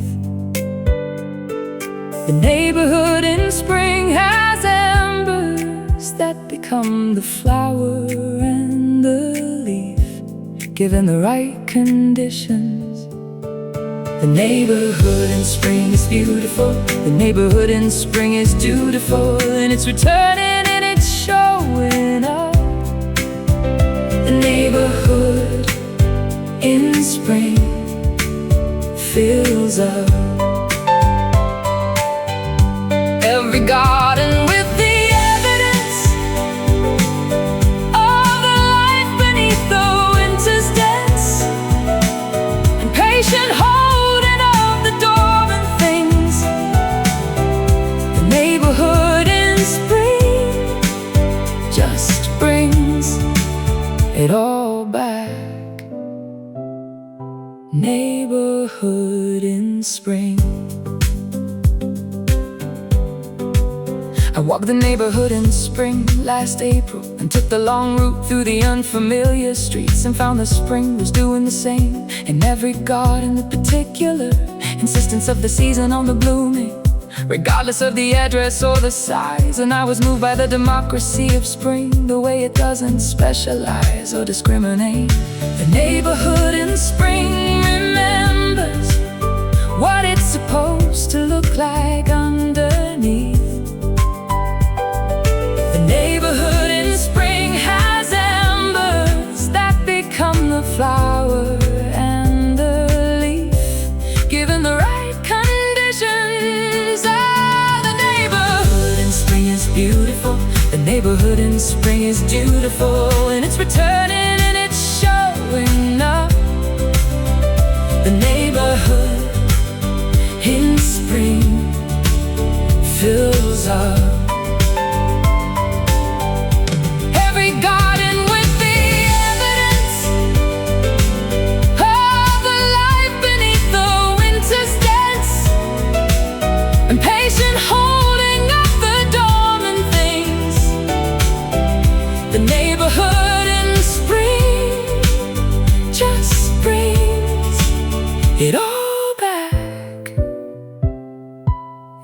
The neighborhood in spring has embers that become the flower and the leaf, given the right conditions. The neighborhood in spring is beautiful. The neighborhood in spring is dutiful, and it's returning and it's showing up. The neighborhood in spring fills up every garden with the evidence of the life beneath the winter's dance, and patient holding of the dormant things. The neighborhood in spring just brings it all back. Neighborhood in spring. I walked the neighborhood in spring last April, and took the long route through the unfamiliar streets, and found the spring was doing the same in every garden. The particular insistence of the season on the blooming, regardless of the address or the size. And I was moved by the democracy of spring, the way it doesn't specialize or discriminate. The neighborhood in spring remembers what it's supposed to look like underneath. The neighborhood in spring has embers that become the flower and the leaf, given the right conditions. The neighborhood in spring is beautiful. The neighborhood in spring is dutiful, and it's returning and it's showing up. The neighborhood in spring fills up every garden with the evidence of the life beneath the winter's dance, and patient holding of the dormant things. The neighborhood in spring just brings it all back.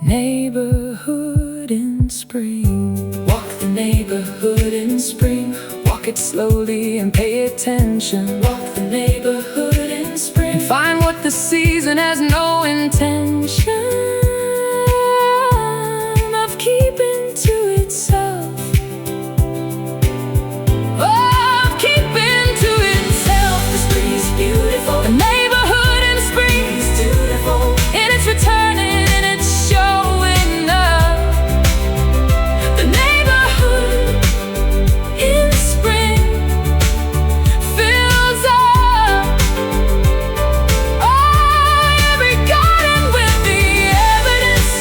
Neighborhood in spring. Walk the neighborhood in spring. Walk it slowly and pay attention. Walk the neighborhood in spring, and find what the season has no intention of keeping to itself. Of keeping to itself. The spring is beautiful. The neighborhood in spring is dutiful, and it's returning and it's showing up. The neighborhood in spring fills up every garden with the evidence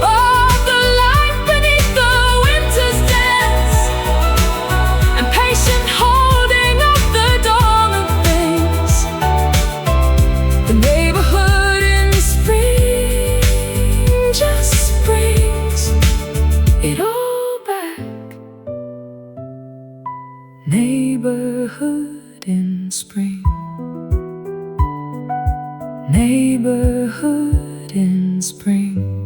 of the life beneath the winter's dance, and patient holding of the dormant things. The neighborhood in spring just brings it all back. Neighborhood in spring. Neighborhood in spring.